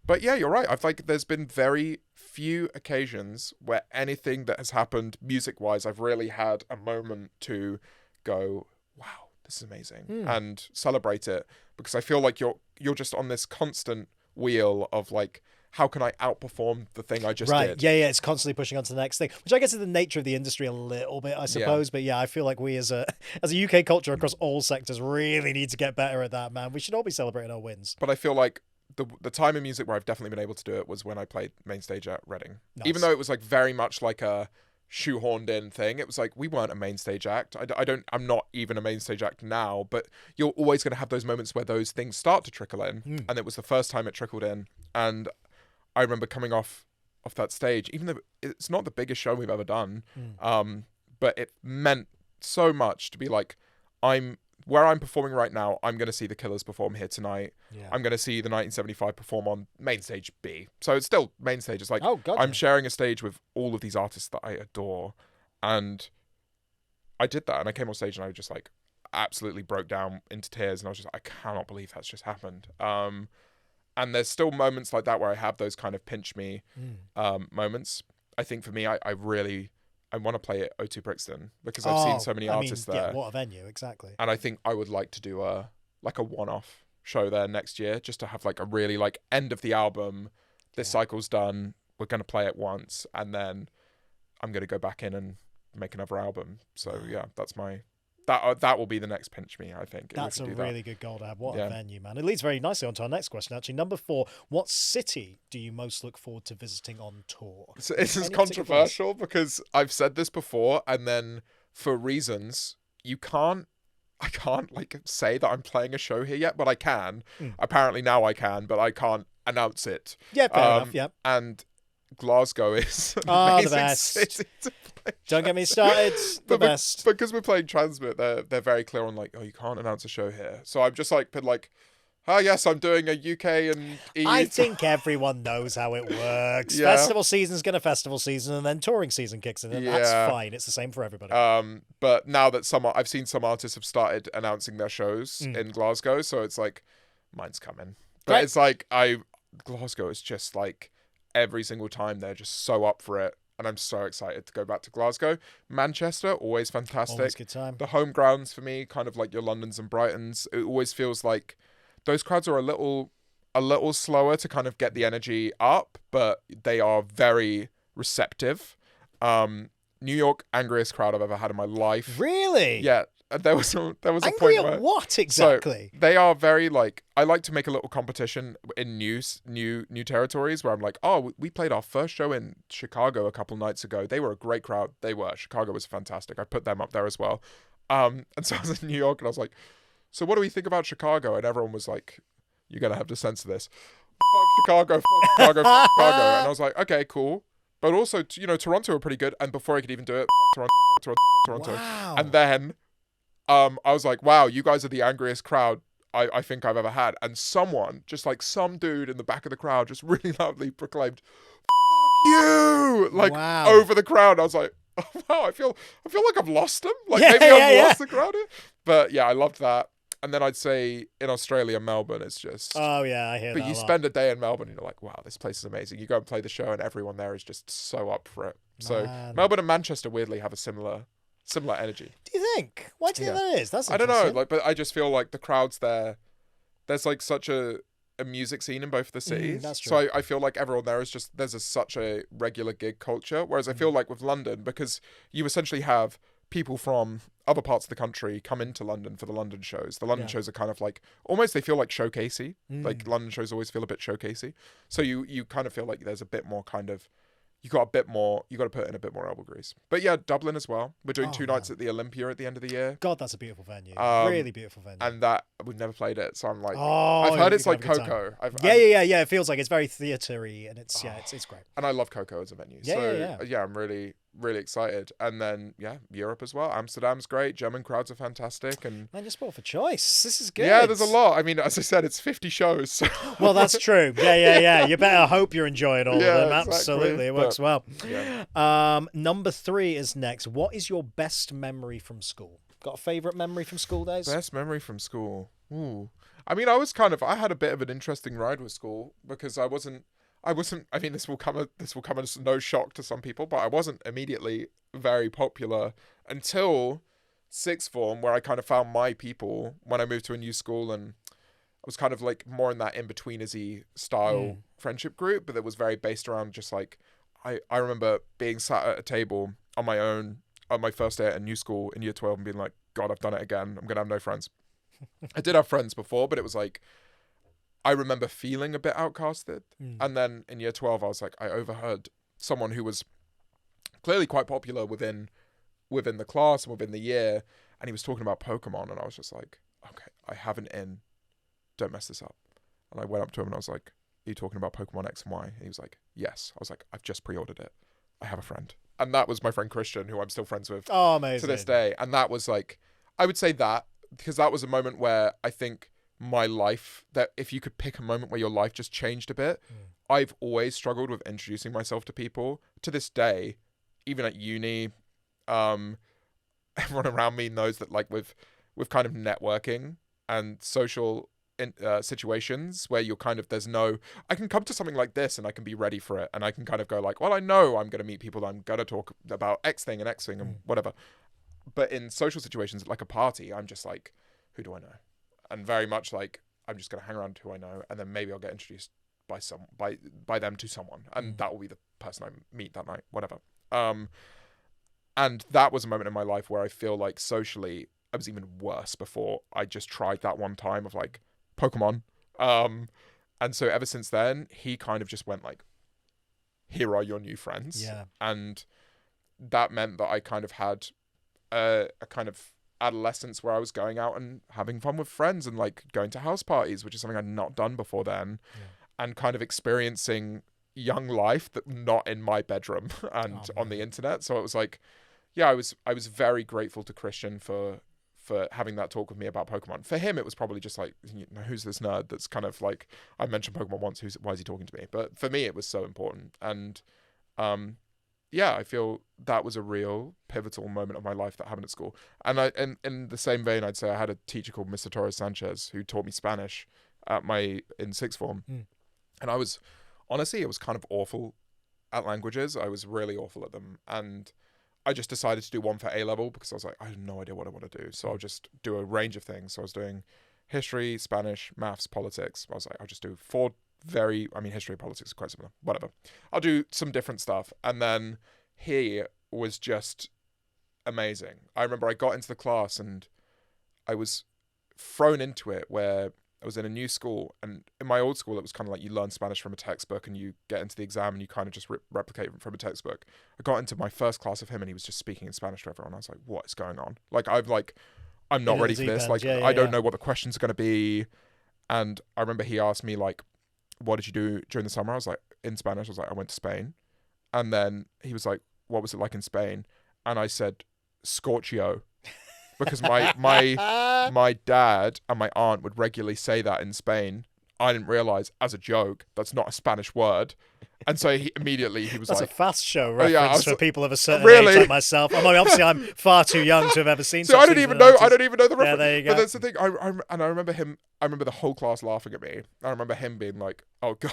But yeah, you're right. There's been very few occasions where anything that has happened music-wise, I've really had a moment to go, wow, this is amazing, and celebrate it, because I feel like you're just on this constant wheel of like, how can I outperform the thing I just did? Yeah, it's constantly pushing on to the next thing, which I guess is the nature of the industry a little bit, I suppose. But yeah, I feel like we as a UK culture across all sectors really need to get better at that, man. We should all be celebrating our wins. But I feel like the time in music where I've definitely been able to do it was when I played main stage at Reading. Nice. Even though it was like very much like a shoehorned in thing, it was like we weren't a main stage act. I'm not even a main stage act now, but you're always going to have those moments where those things start to trickle in, and it was the first time it trickled in. And I remember coming off that stage, even though it's not the biggest show we've ever done, but it meant so much to be like, I'm where I'm performing right now, I'm going to see the Killers perform here tonight. Yeah. I'm going to see the 1975 perform on main stage B. So it's still main stage. It's like, Oh, God, I'm yeah. sharing a stage with all of these artists that I adore. And I did that. And I came on stage and I just like absolutely broke down into tears. And I was just, I cannot believe that's just happened. And there's still moments like that where I have those kind of pinch me moments. I think for me, I want to play at O2 Brixton because I've seen so many artists there. Yeah, what a venue, exactly. And I think I would like to do a one-off show there next year, just to have like a really like end of the album. This cycle's done. We're going to play it once, and then I'm going to go back in and make another album. So yeah, that's my that will be the next pinch me, I think. That's a really good goal to have. What a venue, man. It leads very nicely on to our next question, actually. Number 4, what city do you most look forward to visiting on tour? So this is controversial because I've said this before, and then for reasons, I can't like say that I'm playing a show here yet, but I can. Apparently now I can, but I can't announce it. Yeah, fair enough, yeah. And Glasgow is an the amazing best. city to play. Don't get me started. The best. Because we're playing Transmit, they're very clear on like, oh, you can't announce a show here. So I'm just like, oh yes, I'm doing a UK and EU. I think everyone knows how it works. Yeah. Festival season's gonna festival season, and then touring season kicks in, and that's fine. It's the same for everybody. But now that I've seen some artists have started announcing their shows in Glasgow, so it's like, mine's coming. But it's like Glasgow is just like every single time they're just so up for it. And I'm so excited to go back to Glasgow. Manchester, always fantastic. Always good time. The home grounds for me, kind of like your Londons and Brightons. It always feels like those crowds are a little slower to kind of get the energy up, but they are very receptive. New York, angriest crowd I've ever had in my life. Really? Yeah. There was a Angry point at where what exactly? So they are very like, I like to make a little competition in new territories where I'm like, oh, we played our first show in Chicago a couple nights ago. They were a great crowd. Chicago was fantastic. I put them up there as well. And so I was in New York and I was like, so what do we think about Chicago? And everyone was like, you're going to have to censor this. Fuck Chicago, fuck Chicago, fuck Chicago. And I was like, okay, cool. But also, Toronto are pretty good. And before I could even do it, Toronto. Wow. And then I was like, wow, you guys are the angriest crowd I think I've ever had. And someone, just like some dude in the back of the crowd, just really loudly proclaimed, fuck you! Like, over the crowd. I was like, oh, wow, I feel like I've lost them. Like, maybe I've lost the crowd here. But yeah, I loved that. And then I'd say in Australia, Melbourne is just... Oh, yeah, I hear that. But you spend a day in Melbourne and you're like, wow, this place is amazing. You go and play the show and everyone there is just so up for it. So Melbourne and Manchester weirdly have a similar energy. Do you think? Why do you think that is? That's I don't know. Like, but I just feel like the crowds there, there's like such a music scene in both the cities. That's true. So I feel like everyone there is just, such a regular gig culture. Whereas I feel like with London, because you essentially have people from other parts of the country come into London for the London shows. The London shows are kind of like, almost they feel like showcasey. Like London shows always feel a bit showcasey. So you kind of feel like there's a bit more kind of, you got to put in a bit more elbow grease. But yeah, Dublin as well. We're doing 2 nights at the Olympia at the end of the year. God, that's a beautiful venue. Really beautiful venue. And that, we've never played it. So I'm like, I've heard it's like Coco. Yeah. It feels like it's very theatre-y and it's great. And I love Coco as a venue. Yeah, I'm really, really excited. And then, Europe as well. Amsterdam's great. German crowds are fantastic. And man, you're sport for choice. This is good. Yeah, there's a lot. I mean, as I said, it's 50 shows. So. Well, that's true. Yeah. You better hope you're enjoying all of them. Exactly. Absolutely. It works well. Yeah. Number 3 is next. What is your best memory from school? Got a favourite memory from school days? Best memory from school. Ooh. I mean, I had a bit of an interesting ride with school because I mean, this will come as no shock to some people, but I wasn't immediately very popular until 6th form, where I kind of found my people when I moved to a new school, and I was kind of like more in that in-betweenersy style friendship group, but that was very based around just like, I remember being sat at a table on my own on my first day at a new school in year 12 and being like, God, I've done it again. I'm going to have no friends. I did have friends before, but it was like, I remember feeling a bit outcasted. And then in year 12, I was like, I overheard someone who was clearly quite popular within the class and within the year. And he was talking about Pokemon. And I was just like, okay, I have an in. Don't mess this up. And I went up to him and I was like, are you talking about Pokemon X and Y? And he was like, yes. I was like, I've just pre-ordered it. I have a friend. And that was my friend Christian, who I'm still friends with amazing. to this day. And that was like, I would say that because that was a moment where I think my life, that if you could pick a moment where your life just changed a bit, I've always struggled with introducing myself to people. To this day, even at uni, everyone around me knows that like with kind of networking and social situations where you're kind of, I can come to something like this and I can be ready for it, and I can kind of go like, well, I know I'm going to meet people that I'm going to talk about X thing and whatever. But in social situations like a party, I'm just like, who do I know? And very much like, I'm just going to hang around who I know, and then maybe I'll get introduced by them to someone, and that will be the person I meet that night, whatever. And that was a moment in my life where I feel like socially I was even worse before I just tried that one time of like Pokemon. And so ever since then, he kind of just went like, here are your new friends. Yeah. And that meant that I kind of had a kind of adolescence where I was going out and having fun with friends and like going to house parties, which is something I'd not done before then, and kind of experiencing young life that not in my bedroom and on the internet. So it was like, yeah, I was very grateful to Christian for having that talk with me about Pokemon. For him, it was probably just like, you know, who's this nerd that's kind of like, I mentioned Pokemon once, why is he talking to me? But for me, it was so important. And yeah, I feel that was a real pivotal moment of my life that happened at school. And in the same vein, I'd say I had a teacher called Mr. Torres Sanchez who taught me Spanish in sixth form. And I was, honestly, it was kind of awful at languages. I was really awful at them. And I just decided to do one for A-level because I was like, I have no idea what I want to do. So I'll just do a range of things. So I was doing history, Spanish, maths, politics. I was like, I'll just do history and politics are quite similar. Whatever. I'll do some different stuff. And then he was just amazing. I remember I got into the class and I was thrown into it where I was in a new school, and in my old school, it was kind of like you learn Spanish from a textbook and you get into the exam and you kind of just replicate from a textbook. I got into my first class of him and he was just speaking in Spanish to everyone. I was like, what is going on? Like, I'm not ready for this. Like, I don't know what the questions are going to be. And I remember he asked me like, what did you do during the summer? I was like, in Spanish, I was like, I went to Spain. And then he was like, what was it like in Spain? And I said, Scorchio. Because my dad and my aunt would regularly say that in Spain. I didn't realise, as a joke, that's not a Spanish word. And so he was that's like... a Fast Show reference for people of a certain really? age like myself. Obviously, I'm far too young to have ever seen. So I don't even know the reference. Yeah, there you go. But that's the thing. I remember the whole class laughing at me. I remember him being like, "Oh God,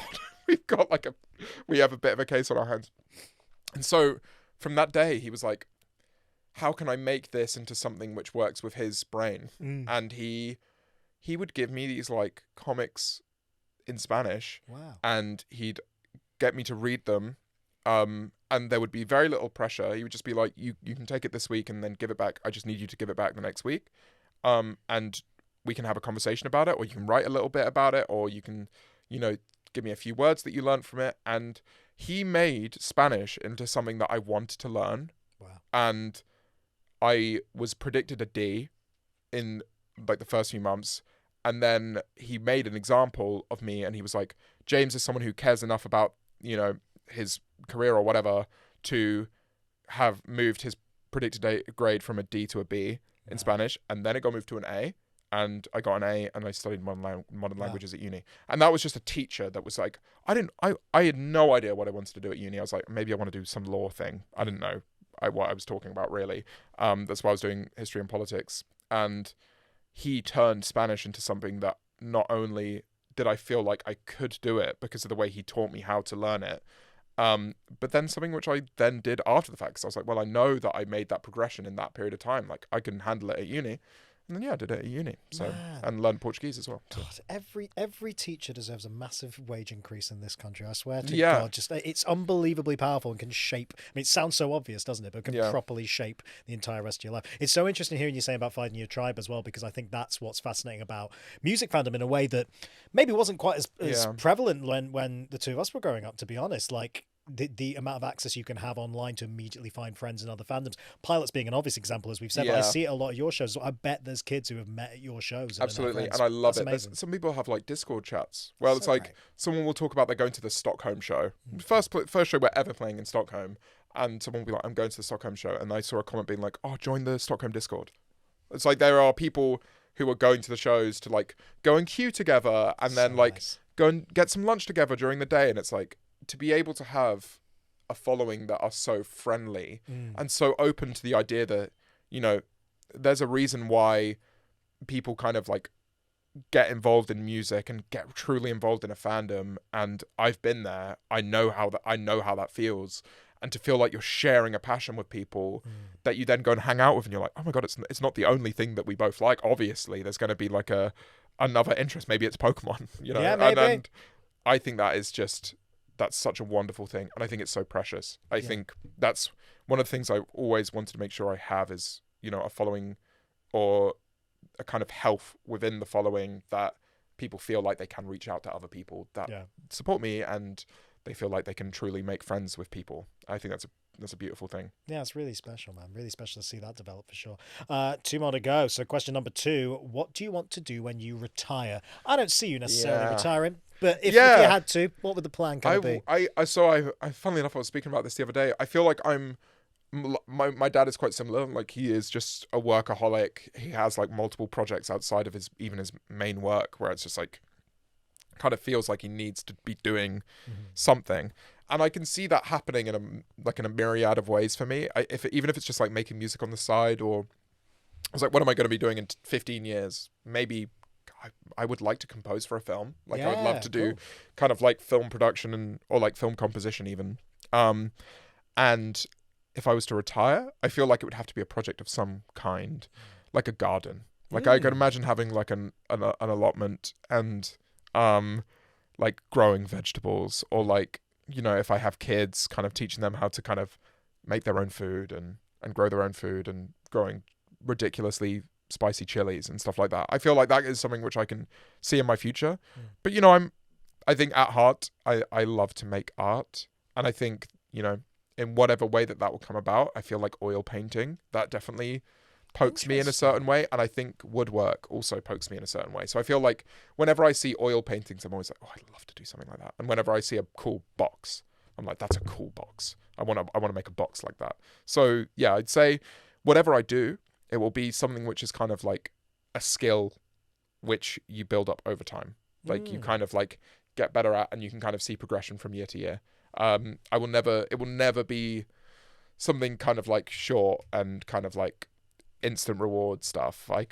we have a bit of a case on our hands." And so from that day, he was like, how can I make this into something which works with his brain? And he would give me these like comics in Spanish. Wow. And he'd get me to read them. And there would be very little pressure. He would just be like, you can take it this week and then give it back. I just need you to give it back the next week. And we can have a conversation about it, or you can write a little bit about it, or you can, give me a few words that you learned from it. And he made Spanish into something that I wanted to learn. Wow. And I was predicted a D in like the first few months, and then he made an example of me, and he was like, James is someone who cares enough about, his career or whatever to have moved his predicted grade from a D to a B in Spanish, and then it got moved to an A, and I got an A, and I studied modern languages at uni. And that was just a teacher that was like, I had no idea what I wanted to do at uni. I was like, maybe I want to do some law thing. I didn't know what I was talking about, really. That's why I was doing history and politics. And he turned Spanish into something that not only did I feel like I could do it because of the way he taught me how to learn it, but then something which I then did after the fact. So I was like, well, I know that I made that progression in that period of time. Like, I can handle it at uni. And then, I did it at uni. So, and learned Portuguese as well. So. God, every teacher deserves a massive wage increase in this country. I swear to God, it's unbelievably powerful and can shape. I mean, it sounds so obvious, doesn't it? But can properly shape the entire rest of your life. It's so interesting hearing you say about finding your tribe as well, because I think that's what's fascinating about music fandom in a way that maybe wasn't quite as prevalent when the two of us were growing up, to be honest. Like, the amount of access you can have online to immediately find friends in other fandoms. Pilots being an obvious example, as we've said, but I see it a lot of your shows. So I bet there's kids who have met at your shows. Absolutely, and I love it. Some people have like Discord chats. Well, it's like someone will talk about they're going to the Stockholm show. First show we're ever playing in Stockholm, and someone will be like, I'm going to the Stockholm show, and I saw a comment being like, oh, join the Stockholm Discord. It's like there are people who are going to the shows to like go and queue together and then like nice. go and get some lunch together during the day. And it's like to be able to have a following that are so friendly and so open to the idea that, you know, there's a reason why people kind of like get involved in music and get truly involved in a fandom. And I've been there. I know how that feels. And to feel like you're sharing a passion with people that you then go and hang out with, and you're like, oh my God, it's not the only thing that we both like. Obviously, there's going to be like another interest. Maybe it's Pokemon, you know? Yeah, maybe. And I think that's such a wonderful thing. And I think it's so precious. I think that's one of the things I always wanted to make sure I have is, you know, a following or a kind of health within the following that people feel like they can reach out to other people that support me and they feel like they can truly make friends with people. I think that's a beautiful thing. Yeah, it's really special, man. Really special to see that develop for sure. 2 more to go. So question number 2, what do you want to do when you retire? I don't see you necessarily retiring, but if you had to, what would the plan kind of be? Funnily enough, I was speaking about this the other day. I feel like my dad is quite similar. Like he is just a workaholic. He has like multiple projects outside of his main work where it's just like, kind of feels like he needs to be doing something, and I can see that happening in a myriad of ways for me. Even if it's just like making music on the side, or I was like, what am I going to be doing in 15 years? Maybe I would like to compose for a film. Like I would love to do kind of like film production or like film composition even. And if I was to retire, I feel like it would have to be a project of some kind, like a garden. Like I could imagine having like an allotment and like growing vegetables, or like, you know, if I have kids, kind of teaching them how to kind of make their own food and grow their own food and growing ridiculously spicy chilies and stuff like that. I feel like that is something which I can see in my future. But, you know, I think at heart, I love to make art. And I think, you know, in whatever way that will come about, I feel like oil painting, that definitely pokes me in a certain way, and I think woodwork also pokes me in a certain way. So I feel like whenever I see oil paintings, I'm always like, oh, I'd love to do something like that. And whenever I see a cool box, I'm like, that's a cool box. I want to make a box like that. So yeah, I'd say whatever I do, it will be something which is kind of like a skill which you build up over time. Like you kind of like get better at, and you can kind of see progression from year to year. It will never be something kind of like short and kind of like instant reward stuff. I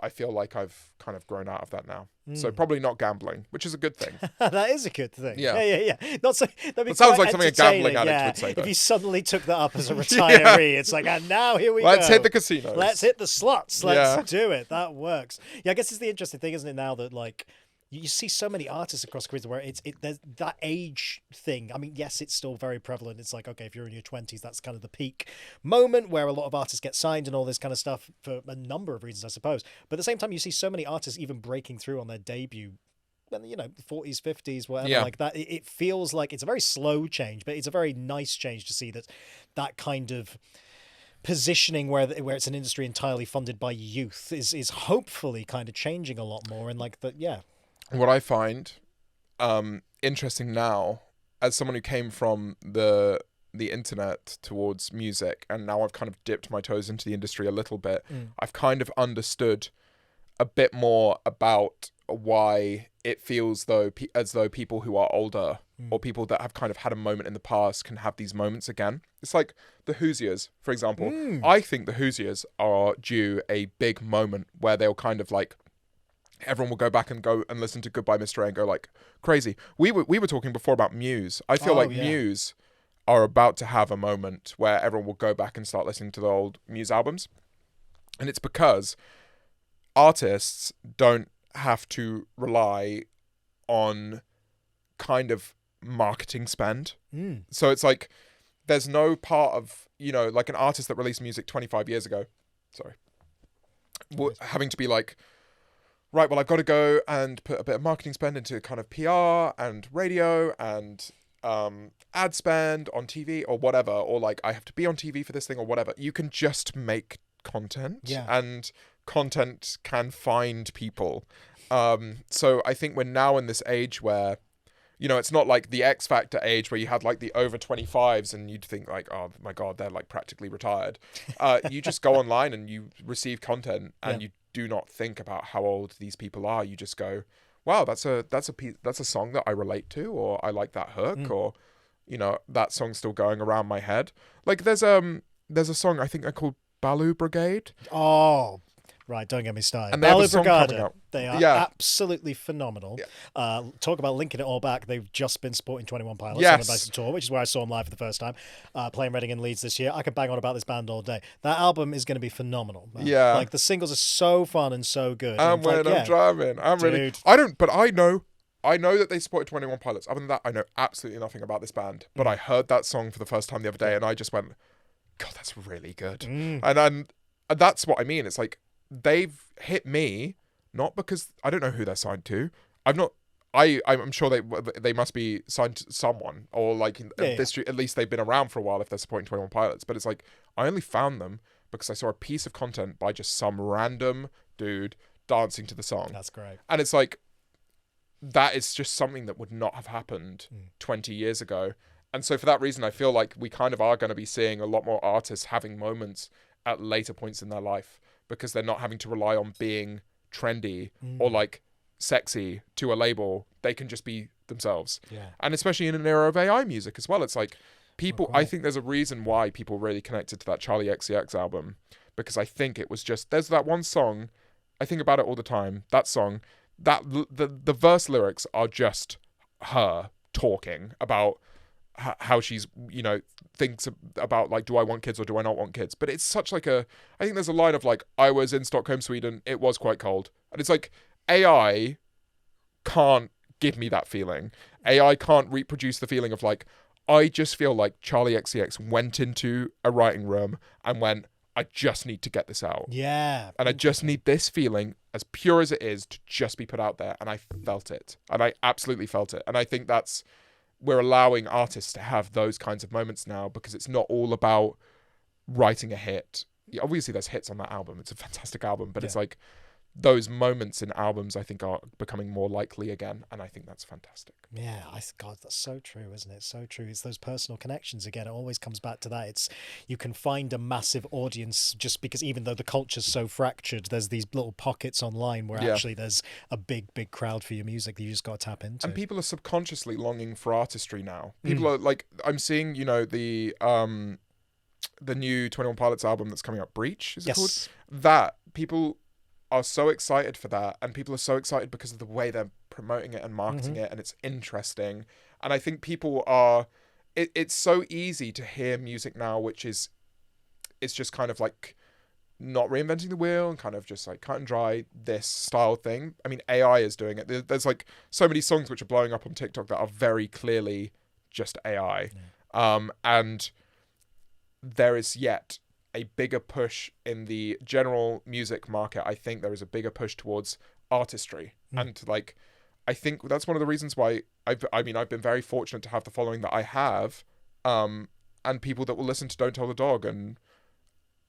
feel like I've kind of grown out of that now. So probably not gambling, which is a good thing. That is a good thing. Yeah. Not so. It sounds like something a gambling addict would say. Though. If you suddenly took that up as a retiree, it's like, and now here we go. Let's hit the casinos. Let's hit the slots. Let's do it. That works. Yeah, I guess it's the interesting thing, isn't it? Now that like you see so many artists across careers where there's that age thing. I mean, yes, it's still very prevalent. It's like, okay, if you're in your 20s, that's kind of the peak moment where a lot of artists get signed and all this kind of stuff for a number of reasons, I suppose. But at the same time, you see so many artists even breaking through on their debut, you know, 40s, 50s, whatever, like that. It feels like it's a very slow change, but it's a very nice change to see that kind of positioning where it's an industry entirely funded by youth is hopefully kind of changing a lot more. And like that, yeah. What I find interesting now, as someone who came from the internet towards music, and now I've kind of dipped my toes into the industry a little bit, I've kind of understood a bit more about why it feels as though people who are older or people that have kind of had a moment in the past can have these moments again. It's like the Hoosiers, for example. I think the Hoosiers are due a big moment where they'll kind of like, everyone will go back and listen to Goodbye Mr. A and go like crazy. We were talking before about Muse. I feel Muse are about to have a moment where everyone will go back and start listening to the old Muse albums. And it's because artists don't have to rely on kind of marketing spend. So it's like there's no part of, you know, like an artist that released music 25 years ago, having to be like, right, well, I've got to go and put a bit of marketing spend into kind of PR and radio and ad spend on TV or whatever, or like I have to be on TV for this thing or whatever. You can just make content, and content can find people. So I think we're now in this age where, you know, it's not like the X Factor age where you had like the over 25s and you'd think like, oh my God, they're like practically retired. You just go online and you receive content and you do not think about how old these people are. You just go, wow, that's a song that I relate to, or I like that hook, or that song's still going around my head. Like there's a song I think they're called Balu Brigade. Oh, right, don't get me started. And they have a Balu song coming Brigade, out. they are absolutely phenomenal. Yeah. Talk about linking it all back. They've just been supporting 21 Pilots on the Bison Tour, which is where I saw them live for the first time, playing Reading and Leeds this year. I could bang on about this band all day. That album is going to be phenomenal. Man. Yeah. Like, the singles are so fun and so good. And when I'm driving, I know that they supported 21 Pilots. Other than that, I know absolutely nothing about this band. But I heard that song for the first time the other day, and I just went, God, that's really good. And that's what I mean. It's like, they've hit me, not because I don't know who they're signed to. I'm sure they must be signed to someone, or like at least they've been around for a while if they're supporting 21 Pilots. But it's like, I only found them because I saw a piece of content by just some random dude dancing to the song. That's great. And it's like, that is just something that would not have happened 20 years ago. And so for that reason, I feel like we kind of are going to be seeing a lot more artists having moments at later points in their life, because they're not having to rely on being trendy or like sexy to a label. They can just be themselves. Yeah. And especially in an era of AI music as well. It's like people, I think there's a reason why people really connected to that Charlie XCX album, because I think it was just, there's that one song, I think about it all the time, that song, that the verse lyrics are just her talking about how she's, thinks about like, do I want kids or do I not want kids? But it's such like I think there's a line of like, I was in Stockholm, Sweden, it was quite cold. And it's like, AI can't give me that feeling. AI can't reproduce the feeling of like, I just feel like Charlie XCX went into a writing room and went, I just need to get this out. Yeah. And I just need this feeling, as pure as it is, to just be put out there. And I felt it. And I absolutely felt it. And I think we're allowing artists to have those kinds of moments now, because it's not all about writing a hit. Obviously, there's hits on that album. It's a fantastic album. But it's like, those moments in albums, I think, are becoming more likely again, and I think that's fantastic. Yeah, God, that's so true, isn't it? So true. It's those personal connections again. It always comes back to that. It's, you can find a massive audience just because, even though the culture's so fractured, there's these little pockets online where actually there's a big crowd for your music that you just got to tap into. And people are subconsciously longing for artistry now. People are like, I'm seeing, the new 21 Pilots album that's coming up, Breach, is it called? That people are so excited for that, and people are so excited because of the way they're promoting it and marketing it, and it's interesting. And I think people are, it's so easy to hear music now, which is, it's just kind of like not reinventing the wheel and kind of just like cut and dry this style thing. I mean, AI is doing it. There's like so many songs which are blowing up on TikTok that are very clearly just AI. And there is yet a bigger push in the general music market. I think there is a bigger push towards artistry. And like, I think that's one of the reasons why I've been very fortunate to have the following that I have, and people that will listen to Don't Tell the Dog, and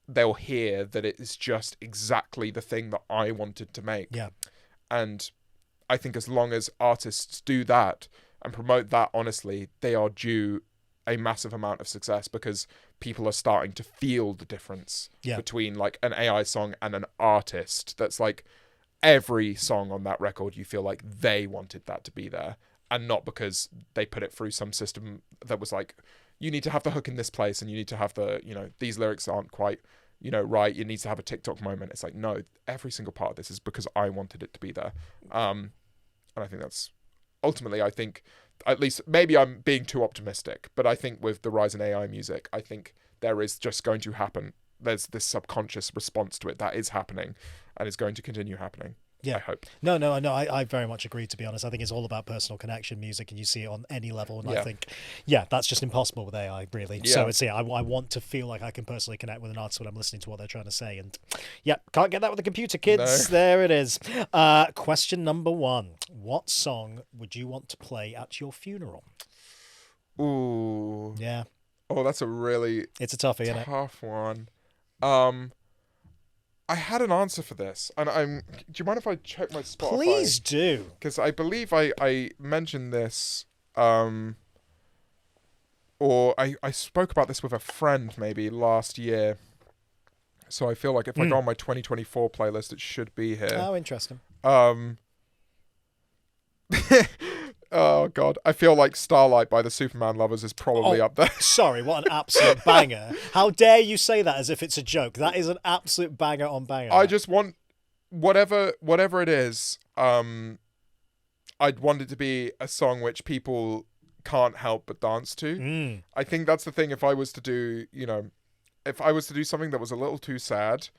they'll hear that it is just exactly the thing that I wanted to make. Yeah. And I think as long as artists do that and promote that honestly, they are due a massive amount of success, because people are starting to feel the difference between like an AI song and an artist. That's like, every song on that record, you feel like they wanted that to be there, and not because they put it through some system that was like, you need to have the hook in this place, and you need to have the, these lyrics aren't quite, right. You need to have a TikTok moment. It's like, no, every single part of this is because I wanted it to be there. And I think that's ultimately, I think, at least maybe I'm being too optimistic, but I think with the rise in AI music, I think there is just going to happen. There's this subconscious response to it that is happening and is going to continue happening. Yeah. I hope. No, I very much agree, to be honest. I think it's all about personal connection music, and you see it on any level. And I think, that's just impossible with AI, really. Yeah. So it's, I want to feel like I can personally connect with an artist when I'm listening to what they're trying to say. And can't get that with a computer, kids. No. There it is. Question number 1. What song would you want to play at your funeral? Ooh. Yeah. Oh, that's a really... It's a toughie, isn't it? Tough one. I had an answer for this, and do you mind if I check my Spotify? Please do. Because I believe I mentioned this, or I spoke about this with a friend maybe last year. So I feel like if I go on my 2024 playlist, it should be here. Oh, interesting. Oh God, I feel like Starlight by the Superman Lovers is probably up there. Sorry, what an absolute banger. How dare you say that as if it's a joke? That is an absolute banger on banger. I just want whatever it is, I'd want it to be a song which people can't help but dance to. I think that's the thing. If I was to do, if I was to do something that was a little too sad,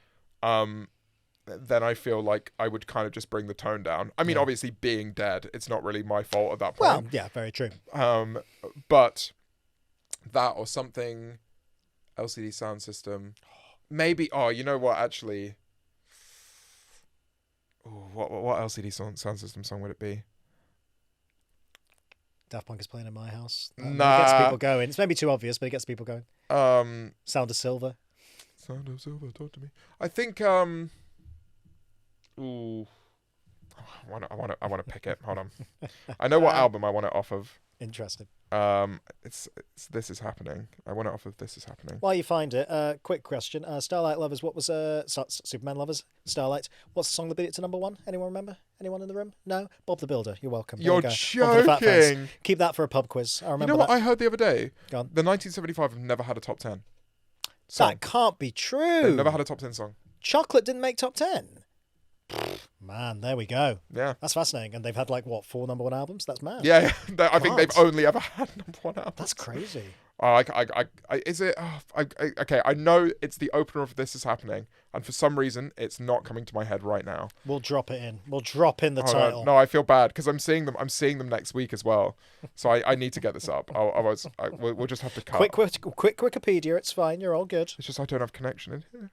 then I feel like I would kind of just bring the tone down. I mean, obviously being dead, it's not really my fault at that point. Well, yeah, very true. But that or something, LCD Sound System, maybe. Oh, you know what? Actually, what LCD Sound System song would it be? Daft Punk is playing in my house. Nah. It gets people going. It's maybe too obvious, but it gets people going. Sound of Silver. Sound of Silver, talk to me. I think. Ooh, I want to pick it. Hold on. I know what album I want it off of. Interesting. It's This Is Happening. I want it off of This Is Happening. While you find it, quick question. Starlight Lovers, what was Superman Lovers? Starlight. What's the song that beat it to number one? Anyone remember? Anyone in the room? No? Bob the Builder. You're welcome. You're you joking. Keep that for a pub quiz. I remember. You know what I heard the other day? Go on. The 1975 have never had a top 10 song. That can't be true. They've never had a top 10 song. Chocolate didn't make top 10. Man, there we go. Yeah. That's fascinating. And they've had 4 number one albums? That's mad. Yeah. I think they've only ever had number one album. That's crazy. Is it? Okay, I know it's the opener of This Is Happening, and for some reason, it's not coming to my head right now. We'll drop it in. We'll drop in the title. No, I feel bad because I'm seeing them. I'm seeing them next week as well. So I need to get this up. We'll just have to cut. Quick Wikipedia. It's fine. You're all good. It's just I don't have connection in here.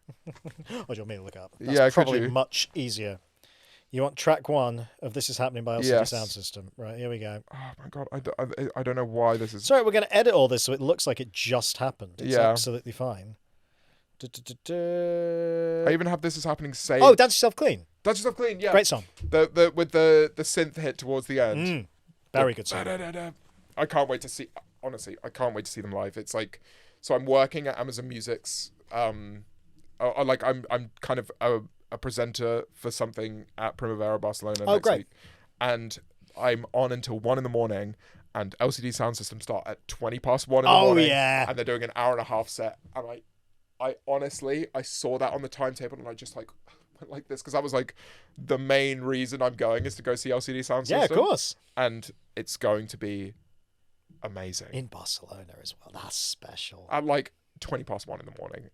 What do you want me to look up? That's could probably you? much easier. You want track 1 of This Is Happening by LCD Sound System. Right, here we go. Oh my God, I don't know why this is... Sorry, we're going to edit all this so it looks like it just happened. It's absolutely fine. I even have This Is Happening saved. Oh, Dance Yourself Clean. Dance Yourself Clean, yeah. Great song. With the synth hit towards the end. Very good song. I can't wait to see... Honestly, I can't wait to see them live. It's like... So I'm working at Amazon Music's... I'm kind of... a presenter for something at Primavera Barcelona next week. And I'm on until 1 a.m, and LCD Sound System start at 20 past 1 in the morning. Yeah. And they're doing an hour and a half set. And I honestly, I saw that on the timetable and I just went like this, because that was the main reason I'm going is to go see LCD Sound System. Yeah, of course. And it's going to be amazing. In Barcelona as well. That's special. At 20 past 1 in the morning.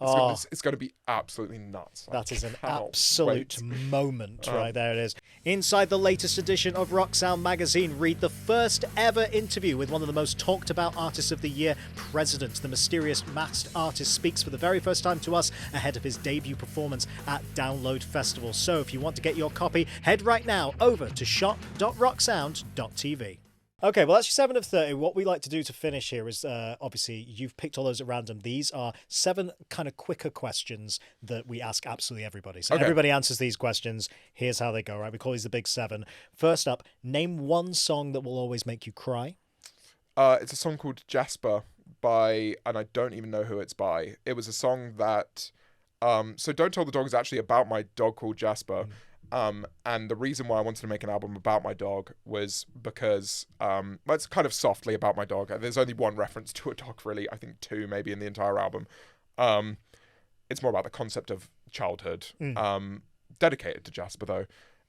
It's going to be absolutely nuts. That is an absolute moment right there. It is. Inside the latest edition of Rock Sound magazine, read the first ever interview with one of the most talked about artists of the year, President. The mysterious masked artist speaks for the very first time to us ahead of his debut performance at Download Festival. So if you want to get your copy, head right now over to shop.rocksound.tv. Okay, well, that's your 7 of 30. What we like to do to finish here is, obviously, you've picked all those at random. These are 7 kind of quicker questions that we ask absolutely everybody. So everybody answers these questions. Here's how they go, right? We call these the big 7. First up, name one song that will always make you cry. It's a song called Jasper by, and I don't even know who it's by. It was a song that, so Don't Tell the Dog is actually about my dog called Jasper. And the reason why I wanted to make an album about my dog was because it's kind of softly about my dog. There's only one reference to a dog, really. I think 2 maybe in the entire album. It's more about the concept of childhood. Dedicated to Jasper, though,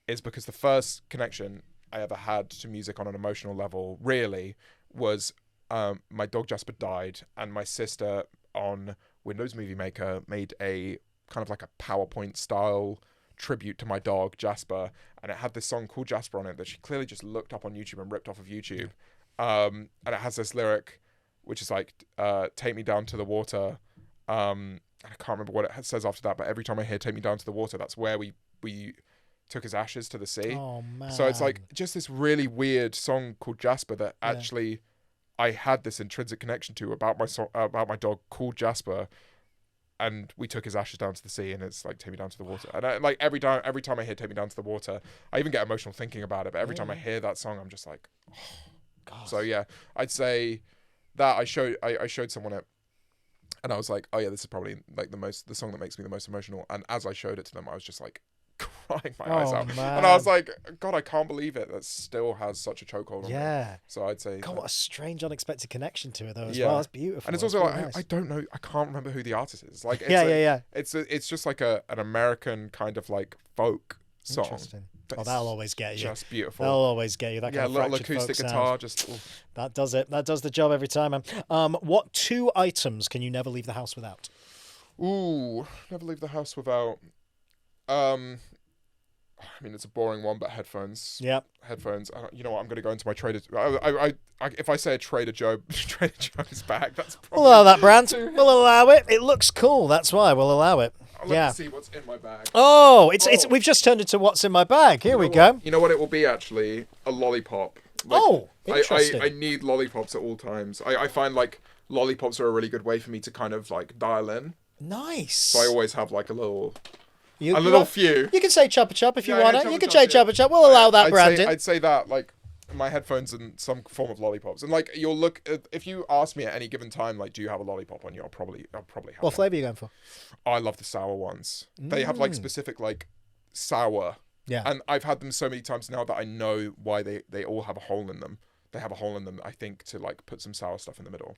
is because the first connection I ever had to music on an emotional level, really, was my dog Jasper died, and my sister on Windows Movie Maker made a kind of a PowerPoint style tribute to my dog Jasper, and it had this song called Jasper on it that she clearly just looked up on YouTube and ripped off of YouTube. And it has this lyric which is take me down to the water. I can't remember what it says after that, but every time I hear take me down to the water, that's where we took his ashes to the sea. Oh man. So it's just this really weird song called Jasper that actually I had this intrinsic connection to about my dog called Jasper. And we took his ashes down to the sea, and it's take me down to the water. And every time I hear take me down to the water, I even get emotional thinking about it. But every time I hear that song, I'm just like, oh. God. So yeah, I'd say that I showed someone it And I was like, oh yeah, this is probably like the song that makes me the most emotional. And as I showed it to them, I was just like crying my eyes out. Man. And I was like, God, I can't believe it. That still has such a chokehold on me. Yeah. So I'd say, God, what a strange, unexpected connection to it though as Yeah. well. That's beautiful. and it's That's also really like, nice. I don't know, I can't remember who the artist is. Like, it's Yeah. It's just like an American kind of like folk song. Interesting. But Oh, that'll always get you. just beautiful. That'll always get you. That Yeah, kind of little fractured folk acoustic sound. guitar, just oof. That does it. That does the job every time, man. What 2 items can you never leave the house without? Ooh, never leave the house without. I mean, it's a boring one, but headphones. Yep. Headphones. You know what? I'm going to go into my Trader. If I say a Trader Joe's bag, that's probably. We'll allow that brand. We'll allow it. It looks cool. That's why we'll allow it. Let me see what's in my bag. Oh, it's we've just turned into what's in my bag. Here we go. You know what it will be actually? A lollipop. Like, Oh, interesting. I need lollipops at all times. I find like lollipops are a really good way for me to kind of like dial in. Nice. So I always have like a little You few. You can say chopper chop if you Yeah, want yeah, it. chopper You can chop, say yeah. chopper chop. We'll allow that branding. I'd say that like my headphones and some form of lollipops. And like you'll look if you ask me at any given time, like, do you have a lollipop on you? I'll probably have What one. flavour are you going for? Oh, I love the sour ones. They have like specific like sour. Yeah. And I've had them so many times now that I know why they all have a hole in them. They have a hole in them, I think, to like put some sour stuff in the middle.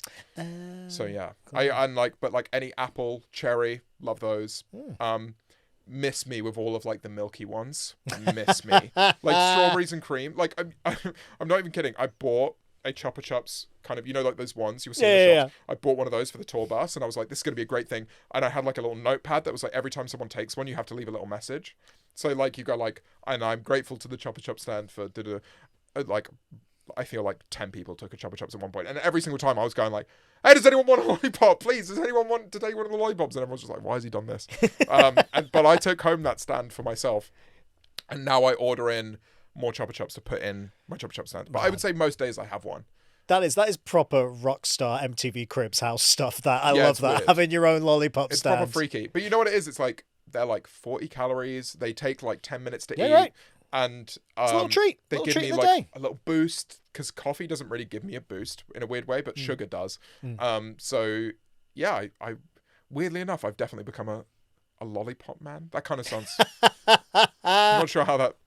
So yeah, cool. But like any apple, cherry, love those. Miss me with all of like the milky ones. Miss me like strawberries and cream. Like I'm not even kidding. I bought a Chupa Chups kind of, you know, like those ones you were seeing in the shops. I bought one of those for the tour bus, and I was like, this is gonna be a great thing. And I had like a little notepad that was like, every time someone takes one, you have to leave a little message. So like you go like, and I'm grateful to the Chupa Chups stand for like. I feel like 10 people took a Chupa Chups at one point, and every single time I was going like, hey, does anyone want a lollipop? Please, does anyone want to take one of the lollipops? And everyone's just like, why has he done this? But I took home that stand for myself, and now I order in more Chupa Chups to put in my Chupa Chups stand. But I would say most days I have one. That is proper rockstar MTV Cribs house stuff. That I love that. Weird. Having your own lollipop It's stand. proper freaky. But you know what it is? It's like they're like 40 calories. They take like 10 minutes to eat. Right. And It's a little treat. They give me of like the day. a little boost, because coffee doesn't really give me a boost in a weird way, but sugar does. So yeah, I weirdly enough, I've definitely become a lollipop man. That kind of sounds. I'm not sure how that.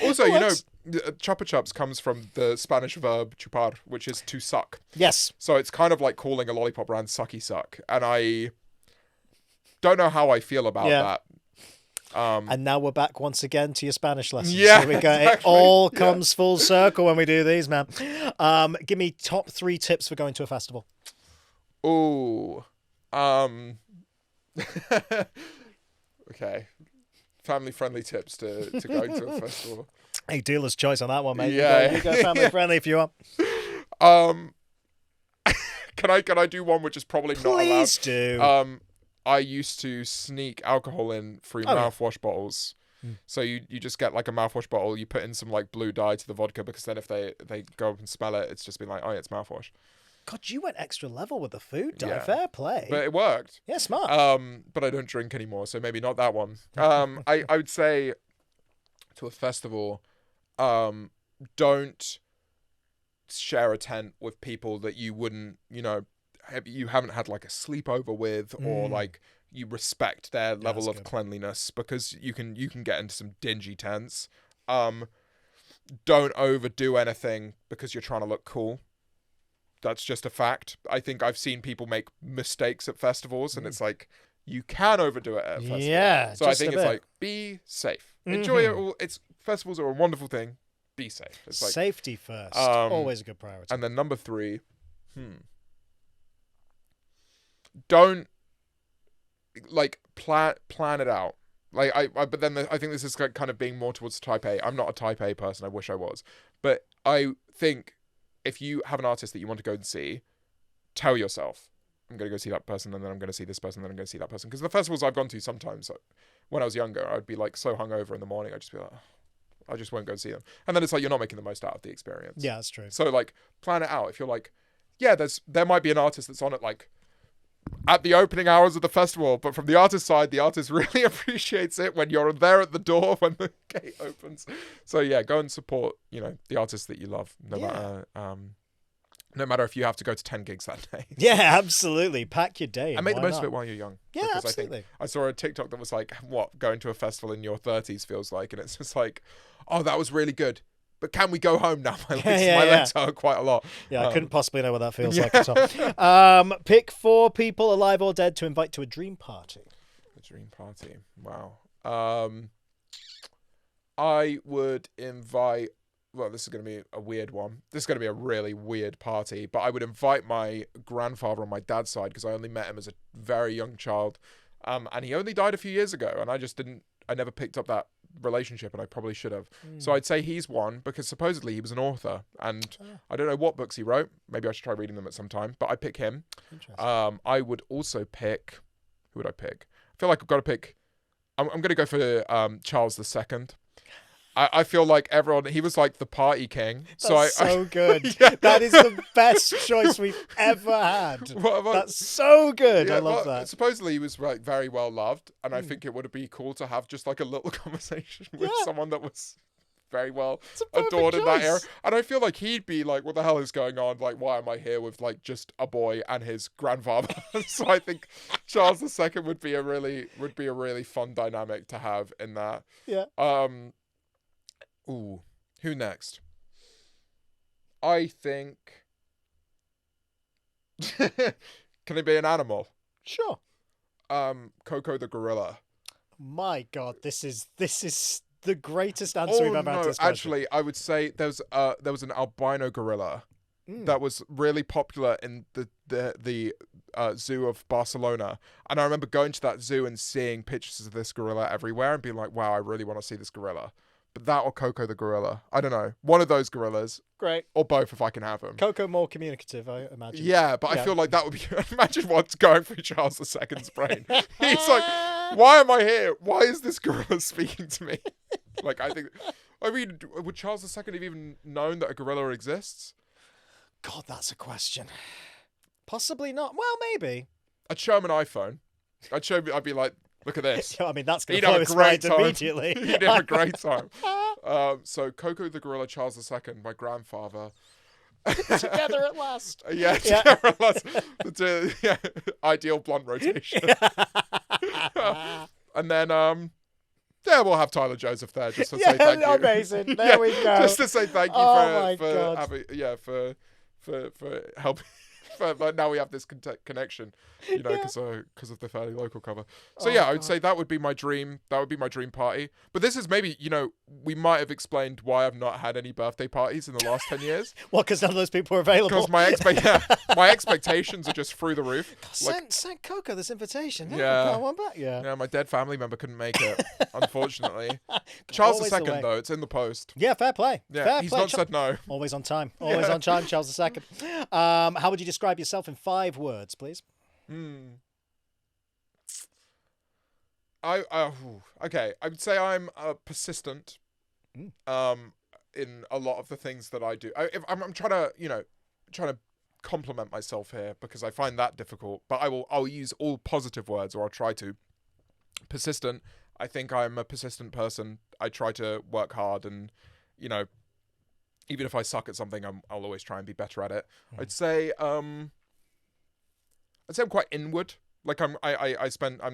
Also, you know, Chupa Chups comes from the Spanish verb chupar, which is to suck. Yes. So it's kind of like calling a lollipop brand sucky suck, and I don't know how I feel about that. And now we're back once again to your Spanish lessons. Yeah, Here we go. exactly. It all comes full circle when we do these, man. Give me top 3 tips for going to a festival. Ooh. Okay. Family-friendly tips to going to a festival. Hey, dealer's choice on that one, mate. Yeah. You go family friendly if you want. Can I do one which is probably not allowed? Please do. I used to sneak alcohol in through mouthwash bottles. So you just get like a mouthwash bottle, you put in some like blue dye to the vodka, because then if they go up and smell it, it's just been like, oh yeah, it's mouthwash. God, you went extra level with the food dye. Yeah. Fair play. But it worked. Yeah, smart. But I don't drink anymore, so maybe not that one. I would say to a festival, don't share a tent with people that you wouldn't, you haven't had like a sleepover with, or like you respect their level of cleanliness, because you can get into some dingy tents. Don't overdo anything because you're trying to look cool. That's just a fact. I think I've seen people make mistakes at festivals, and it's like, you can overdo it at a festival. Yeah. So I think it's like, be safe. Enjoy it all. Festivals are a wonderful thing. Be safe. It's like, safety first. Always a good priority. and then number 3, don't like plan it out. Like but then I think this is kind of being more towards type A. I'm not a type A person. I wish I was, but I think if you have an artist that you want to go and see, tell yourself, I'm going to go see that person, and then I'm going to see this person, and then I'm going to see that person. Because the festivals I've gone to sometimes, when I was younger, I'd be like so hungover in the morning, I'd just be like, I just won't go see them. And then it's like, you're not making the most out of the experience. Yeah, that's true. So like, plan it out. If you're like, yeah, there might be an artist that's on it like at the opening hours of the festival, but from the artist side, the artist really appreciates it when you're there at the door when the gate opens. So yeah, go and support, the artists that you love, no matter No matter if you have to go to 10 gigs that day. Yeah, absolutely. Pack your day in. And make the Why most not? of it while you're young. Yeah, Because absolutely. I think I saw a TikTok that was like, what going to a festival in your 30s feels like. And it's just like, oh, that was really good. But can we go home now? My legs hurt quite a lot. Yeah, I couldn't possibly know what that feels like at all. Pick 4 people, alive or dead, to invite to a dream party. A dream party. Wow. I would invite... Well, this is going to be a weird one. This is going to be a really weird party. But I would invite my grandfather on my dad's side because I only met him as a very young child. And he only died a few years ago. And I never picked up that relationship, and I probably should have. So I'd say he's one because supposedly he was an author. And I don't know what books he wrote. Maybe I should try reading them at some time. But I pick him. I would also pick... Who would I pick? I feel like I've got to pick... I'm going to go for Charles II. I feel like he was like the party king. That's so good. Yeah. That is the best choice we've ever had. That's so good. Yeah, I love that. Supposedly he was like very well loved, and I think it would be cool to have just like a little conversation with someone that was very well adored in that era. And I feel like he'd be like, what the hell is going on? Like, why am I here with like just a boy and his grandfather? So I think Charles II would be a really fun dynamic to have in that. Yeah. Ooh, who next? I think... Can it be an animal? Sure. Coco the gorilla. My God, this is the greatest answer we've ever had to this question. Actually, I would say there was an albino gorilla that was really popular in the zoo of Barcelona, and I remember going to that zoo and seeing pictures of this gorilla everywhere and being like, wow, I really want to see this gorilla. But that or Coco the gorilla. I don't know. One of those gorillas. Great. Or both if I can have them. Coco more communicative, I imagine. Yeah, but I feel like that would be... Imagine what's going through Charles II's brain. He's like, why am I here? Why is this gorilla speaking to me? Like, I mean, would Charles II have even known that a gorilla exists? God, that's a question. Possibly not. Well, maybe. I'd show him an iPhone. I'd be like, look at this. I mean, that's going to blow his mind immediately. He'd have a great time. So Coco the gorilla, Charles II, my grandfather. Together at last. Together at last. Ideal blunt rotation. And then, we'll have Tyler Joseph there just to say thank you. Amazing. There we go. Just to say thank you for helping. But now we have this connection, because of the fairly local cover. So I would say that would be my dream. That would be my dream party. But this is maybe, we might have explained why I've not had any birthday parties in the last 10 years. Well, because none of those people are available. Because my expectations are just through the roof. Sent Coco this invitation. Yeah, my dead family member couldn't make it, unfortunately. Charles II, though, it's in the post. Yeah, fair play. Yeah, he's not said no. Always on time. Always on time, Charles II. How would you describe yourself in 5 words, please? Okay. I would say I'm persistent. In a lot of the things that I do. I'm trying to compliment myself here because I find that difficult. But I'll use all positive words, or I'll try to. Persistent. I think I'm a persistent person. I try to work hard, and even if I suck at something, I'll always try and be better at it. I'd say I'm quite inward. Like I'm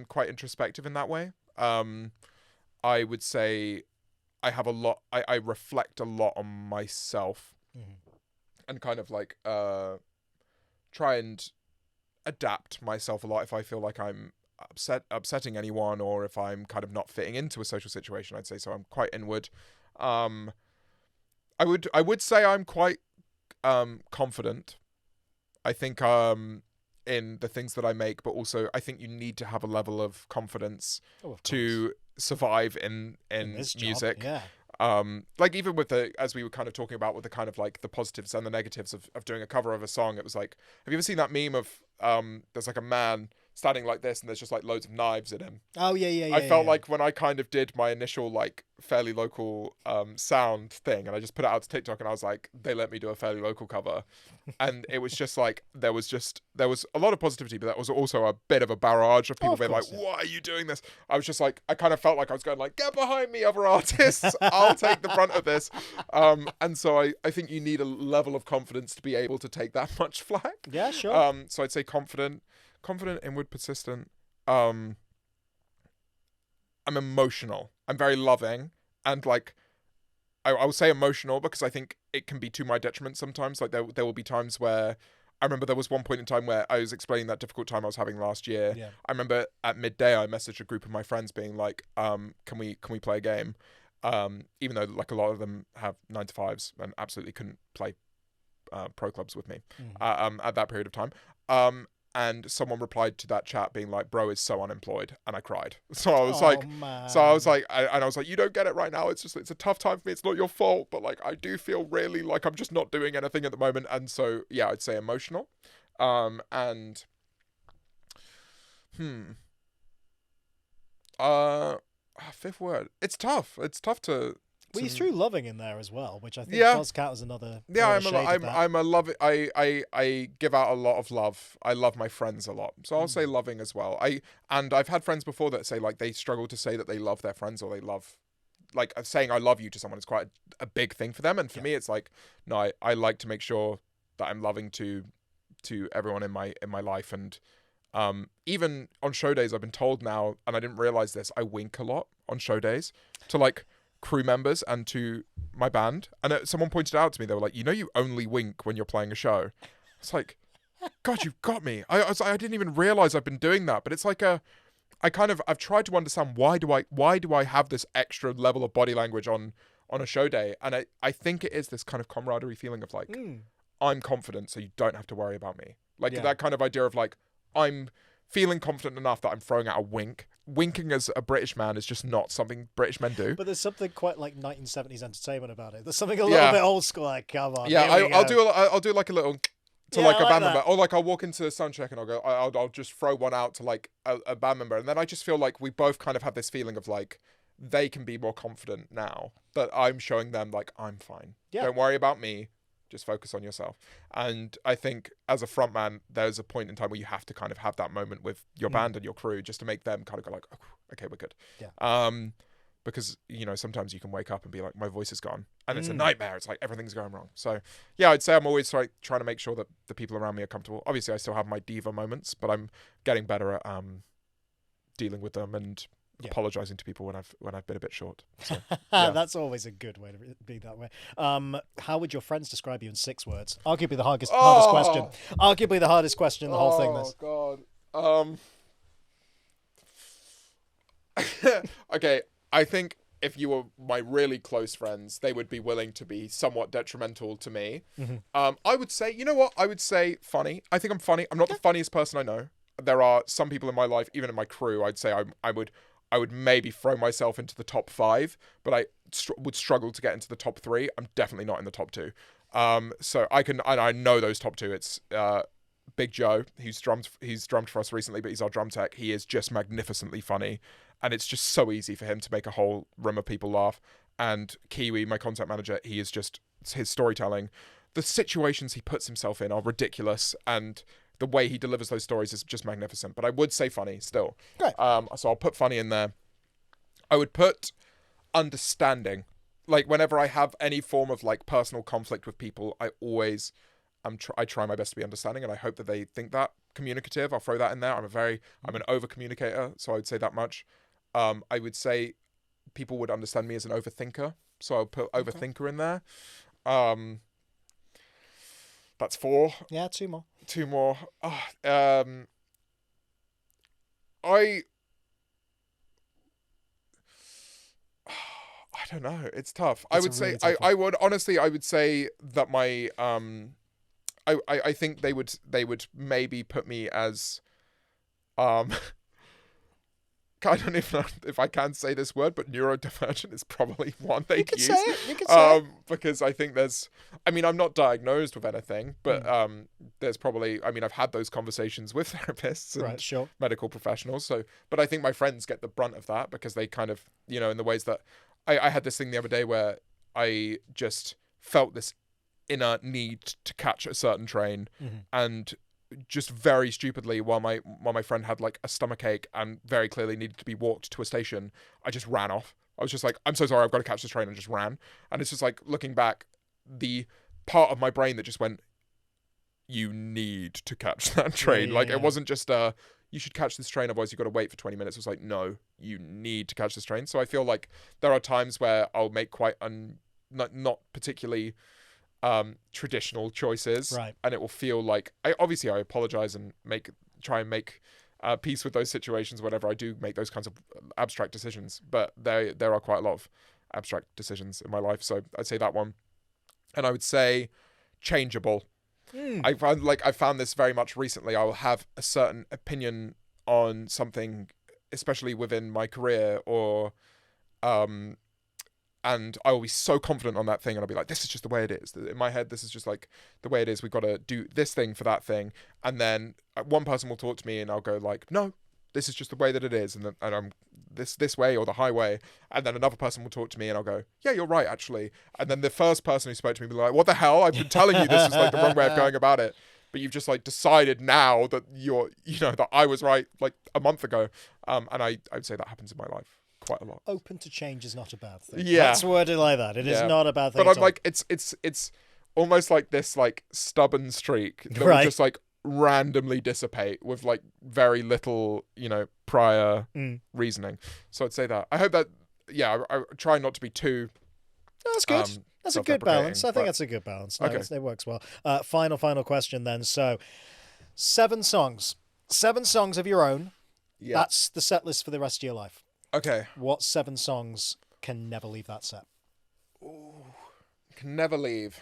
quite introspective in that way. I would say I have a lot. I reflect a lot on myself, and kind of like try and adapt myself a lot if I feel like I'm upsetting anyone, or if I'm kind of not fitting into a social situation. I'd say so. I'm quite inward. I would say I'm quite confident. I think in the things that I make, but also I think you need to have a level of confidence to survive in music. Job, like even with as we were kind of talking about with the kind of like the positives and the negatives of doing a cover of a song, it was like, have you ever seen that meme of there's like a man standing like this and there's just like loads of knives in him. Oh yeah. I felt like when I kind of did my initial like fairly local sound thing, and I just put it out to TikTok, and I was like, they let me do a fairly local cover, and it was just like there was a lot of positivity, but that was also a bit of a barrage of people being like, why are you doing this? I was just like, I kind of felt like I was going like, get behind me, other artists, I'll take the brunt of this. And so I think you need a level of confidence to be able to take that much flack. Yeah, sure. So I'd say confident, inward, persistent. I'm emotional. I'm very loving, and like I will say emotional because I think it can be to my detriment sometimes. Like there will be times where I remember there was one point in time where I was explaining that difficult time I was having last year. Yeah. I remember at midday I messaged a group of my friends being like, can we play a game? Even though like a lot of them have 9 to 5s and absolutely couldn't play pro clubs with me at that period of time. And someone replied to that chat being like, bro is so unemployed, and I cried. So I was like, you don't get it right now. It's a tough time for me. It's not your fault, but like I do feel really like I'm just not doing anything at the moment. And so yeah, I'd say emotional. And fifth word. It's tough. It's tough to. Well, you threw loving in there as well, which I think Yeah. does count as another. Yeah, I'm a love. I give out a lot of love. I love my friends a lot, so I'll say loving as well. I've had friends before that say like they struggle to say that they love their friends, or they love, like saying I love you to someone is quite a big thing for them. And for me, it's like no, I like to make sure that I'm loving to everyone in my life. And even on show days, I've been told now, and I didn't realize this, I wink a lot on show days to like crew members and to my band. And someone pointed out to me, they were like, you only wink when you're playing a show. It's like, God, you've got me. I didn't even realize I've been doing that. But it's like I've tried to understand why do I have this extra level of body language on a show day. And I think it is this kind of camaraderie feeling of like, I'm confident, so you don't have to worry about me. Like that kind of idea of like, I'm feeling confident enough that I'm throwing out a wink. Winking as a British man is just not something British men do. But there's something quite like 1970s entertainment about it. There's something a little bit old school. Like, come on. Yeah, I'll do like a little to like a band member, or like I'll walk into soundcheck and I'll just throw one out to like a band member, and then I just feel like we both kind of have this feeling of like they can be more confident now that I'm showing them like I'm fine. Yeah. Don't worry about me. Just focus on yourself. And I think as a frontman, there's a point in time where you have to kind of have that moment with your band and your crew just to make them kind of go like, oh, okay, we're good. Yeah. Because, sometimes you can wake up and be like, my voice is gone. And it's a nightmare. It's like everything's going wrong. So, yeah, I'd say I'm always trying to make sure that the people around me are comfortable. Obviously, I still have my diva moments, but I'm getting better at dealing with them and apologizing to people when I've been a bit short. So, that's always a good way to be that way. How would your friends describe you in 6 words? Arguably the hardest question. Arguably the hardest question in the whole thing. Oh God. Okay, I think if you were my really close friends, they would be willing to be somewhat detrimental to me. I would say, you know what? I would say funny. I think I'm funny. I'm not the funniest person I know. There are some people in my life, even in my crew, I'd say I would maybe throw myself into the top 5, but I would struggle to get into the top 3. I'm definitely not in the top 2. So I know those top 2. It's Big Joe, he's drummed for us recently, but he's our drum tech. He is just magnificently funny, and it's just so easy for him to make a whole room of people laugh. And Kiwi, my content manager, he is just, his storytelling, the situations he puts himself in are ridiculous, and the way he delivers those stories is just magnificent. But I would say funny still. Great. So I'll put funny in there. I would put understanding. Like whenever I have any form of like personal conflict with people, I always I try my best to be understanding, and I hope that they think that. Communicative, I'll throw that in there. I'm an over communicator, so I would say that much. I would say people would understand me as an overthinker, so I'll put overthinker in there. That's 4. Yeah, 2 more. 2 more. I don't know. It's tough. I would say I would say that my I think they would maybe put me as I don't even know if I can say this word, but neurodivergent is probably one they use. Say it. You can say it. Because I think I'm not diagnosed with anything, but there's probably, I've had those conversations with therapists and medical professionals. So, but I think my friends get the brunt of that because they kind of, in the ways that I had this thing the other day where I just felt this inner need to catch a certain train, and just very stupidly, while my friend had like a stomachache and very clearly needed to be walked to a station, I just ran off. I was just like, I'm so sorry, I've got to catch this train, and just ran. And it's just like, looking back, the part of my brain that just went, you need to catch that train. It wasn't just you should catch this train, otherwise you've got to wait for 20 minutes. It was like, no, you need to catch this train. So I feel like there are times where I'll make quite not particularly traditional choices, right, and it will feel like I apologize and try and make peace with those situations whenever I do make those kinds of abstract decisions, but there are quite a lot of abstract decisions in my life, so I'd say that one. And I would say changeable. I found this very much recently. I will have a certain opinion on something, especially within my career, or and I will be so confident on that thing, and I'll be like, this is just the way it is. In my head, this is just like the way it is. We've got to do this thing for that thing. And then one person will talk to me and I'll go like, no, this is just the way that it is. And I'm this way or the highway. And then another person will talk to me and I'll go, yeah, you're right, actually. And then the first person who spoke to me will be like, what the hell? I've been telling you this is like the wrong way of going about it. But you've just like decided now that that I was right like a month ago. And I would say that happens in my life quite a lot. Open to change is not a bad thing. Yeah. Let's word it like that. It is not a bad thing. But I'm like, it's almost like this like stubborn streak that will just like randomly dissipate with like very little, prior reasoning. So I'd say that. I hope that, I try not to be too... That's good. That's a good balance. I think that's a good balance. No, it works well. Final question then. So 7 songs. 7 songs of your own. Yeah. That's the set list for the rest of your life. Okay. What 7 songs can never leave that set? Ooh, can never leave.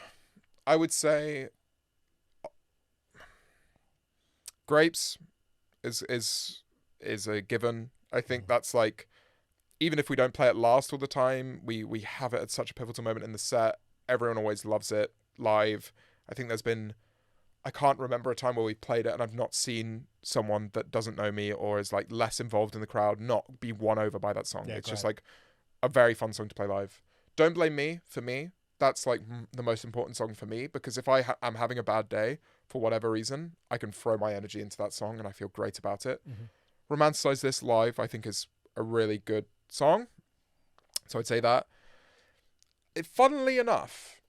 I would say Grapes is a given. I think that's like, even if we don't play it last all the time, we have it at such a pivotal moment in the set. Everyone always loves it live. I think I can't remember a time where we played it and I've not seen someone that doesn't know me or is like less involved in the crowd not be won over by that song. It's just like a very fun song to play live. Don't Blame Me, for me, that's like the most important song for me, because if I am having a bad day for whatever reason, I can throw my energy into that song and I feel great about it. Romanticize This live, I think, is a really good song. So I'd say that. Funnily enough,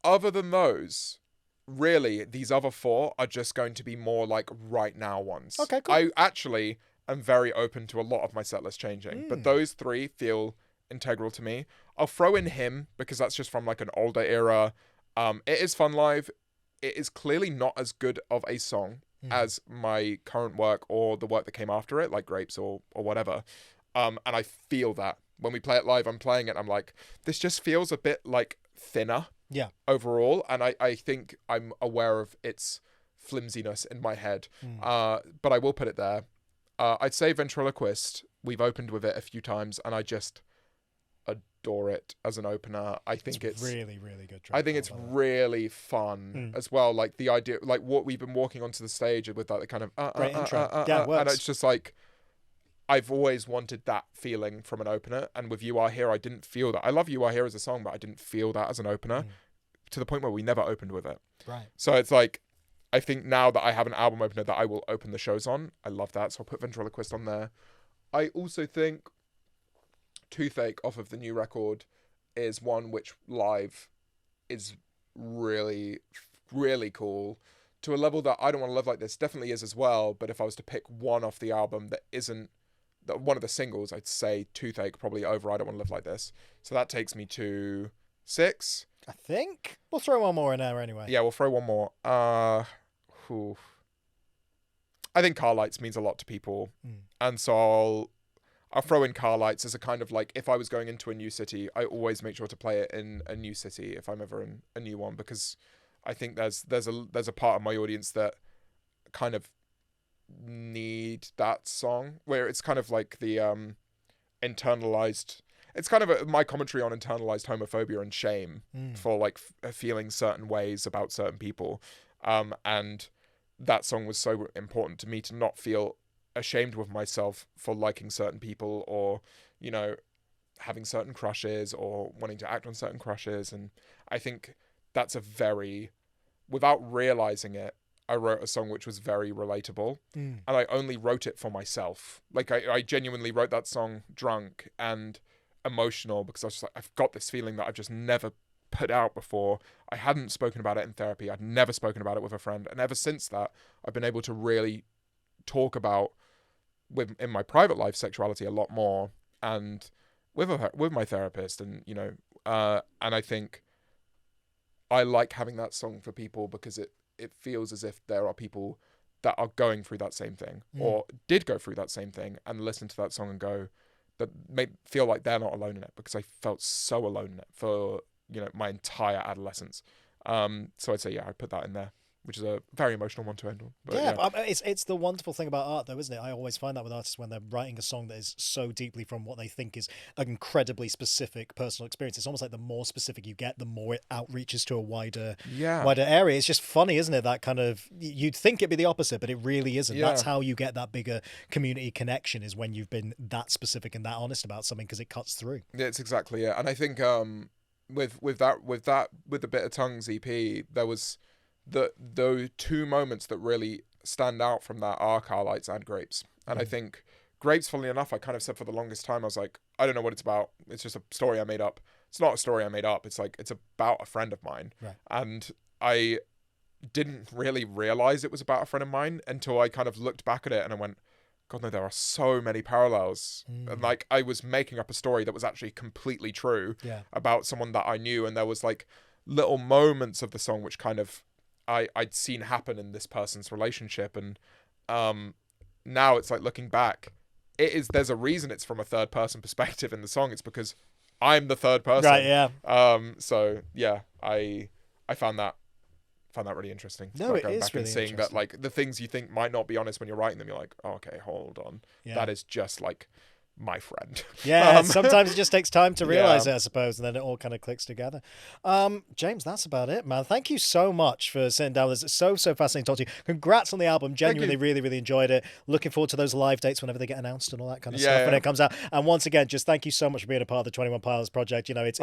other than those, really, these other 4 are just going to be more like right now ones. Okay, cool. I actually am very open to a lot of my set list changing, but those 3 feel integral to me. I'll throw in Him because that's just from like an older era. It is fun live. It is clearly not as good of a song as my current work or the work that came after it, like Grapes or whatever. And I feel that when we play it live, I'm playing it, I'm like, this just feels a bit like thinner. Yeah. Overall, and I think I'm aware of its flimsiness in my head, but I will put it there. I'd say Ventriloquist. We've opened with it a few times, and I just adore it as an opener. I think it's really, really good track. I think it's really fun as well. Like the idea, like what we've been walking onto the stage with that kind of great intro. Yeah, it works. And it's just like, I've always wanted that feeling from an opener, and with You Are Here, I didn't feel that. I love You Are Here as a song, but I didn't feel that as an opener, to the point where we never opened with it. Right. So it's like, I think now that I have an album opener that I will open the shows on, I love that, so I'll put Ventriloquist on there. I also think Toothache off of the new record is one which live is really, really cool, to a level that I Don't Want to Live Like This definitely is as well, but if I was to pick one off the album that isn't one of the singles, I'd say Toothache probably over I Don't Want to Live Like This. So that takes me to 6. I think we'll throw one more in there anyway. Yeah, we'll throw one more. I think Car Lights means a lot to people, and so I'll throw in Car Lights as a kind of like, if I was going into a new city, I always make sure to play it in a new city if I'm ever in a new one, because I think there's a part of my audience that kind of need that song, where it's kind of like the internalized. It's kind of my commentary on internalized homophobia and shame for like feeling certain ways about certain people, and that song was so important to me to not feel ashamed with myself for liking certain people, or you know, having certain crushes or wanting to act on certain crushes. And I think that's a very, without realizing it, I wrote a song which was very relatable, and I only wrote it for myself. Like I genuinely wrote that song drunk and emotional, because I was just like, I've got this feeling that I've just never put out before. I hadn't spoken about it in therapy. I'd never spoken about it with a friend. And ever since that, I've been able to really talk about in my private life sexuality a lot more, and with my therapist, and you know, and I think I like having that song for people because it feels as if there are people that are going through that same thing, or did go through that same thing, and listen to that song and go, that feel like they're not alone in it, because I felt so alone in it for, you know, my entire adolescence. So I'd say, yeah, I put that in there, which is a very emotional one to end on. But, yeah, but it's the wonderful thing about art, though, isn't it? I always find that with artists, when they're writing a song that is so deeply from what they think is an incredibly specific personal experience, it's almost like the more specific you get, the more it outreaches to a wider area. It's just funny, isn't it? That kind of, you'd think it'd be the opposite, but it really isn't. That's how you get that bigger community connection, is when you've been that specific and that honest about something, because it cuts through. Yeah, it's exactly it. And I think with the Bitter Tongues EP, there was the two moments that really stand out from that are Carlites and Grapes. And I think Grapes, funnily enough, I kind of said for the longest time, I was like, I don't know what it's about. It's just a story I made up. It's not a story I made up. It's like, it's about a friend of mine. Right. And I didn't really realize it was about a friend of mine until I kind of looked back at it and I went, God, no, there are so many parallels. And like, I was making up a story that was actually completely true about someone that I knew. And there was like little moments of the song which kind of I'd seen happen in this person's relationship. And now it's like, looking back, there's a reason it's from a third person perspective in the song. It's because I'm the third person. Right, yeah. So yeah, I found that really interesting. No, like it is back really and seeing interesting. that, like, the things you think might not be honest when you're writing them, you're like, oh, okay, hold on. Yeah. That is just like my friend. Yeah, sometimes it just takes time to realize it, I suppose, and then it all kind of clicks together. James, that's about it, man. Thank you so much for sitting down. It's so fascinating to talk to you. Congrats on the album. Genuinely, really enjoyed it. Looking forward to those live dates whenever they get announced and all that kind of stuff when it comes out. And once again, just thank you so much for being a part of the 21 Pilots project. You know, it's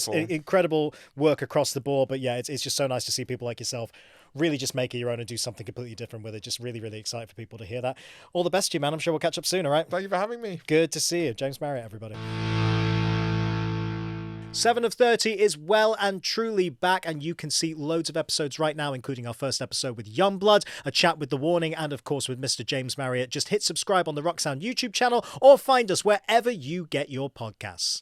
incredible work across the board, but yeah, it's just so nice to see people like yourself really just make it your own and do something completely different with it. Just really excited for people to hear that. All the best to you, man. I'm sure we'll catch up soon, all right? Thank you for having me. Good to see you. James Marriott, everybody. 7 of 30 is well and truly back, and you can see loads of episodes right now, including our first episode with Youngblood, a chat with The Warning, and of course with Mr. James Marriott. Just hit subscribe on the Rock Sound YouTube channel or find us wherever you get your podcasts.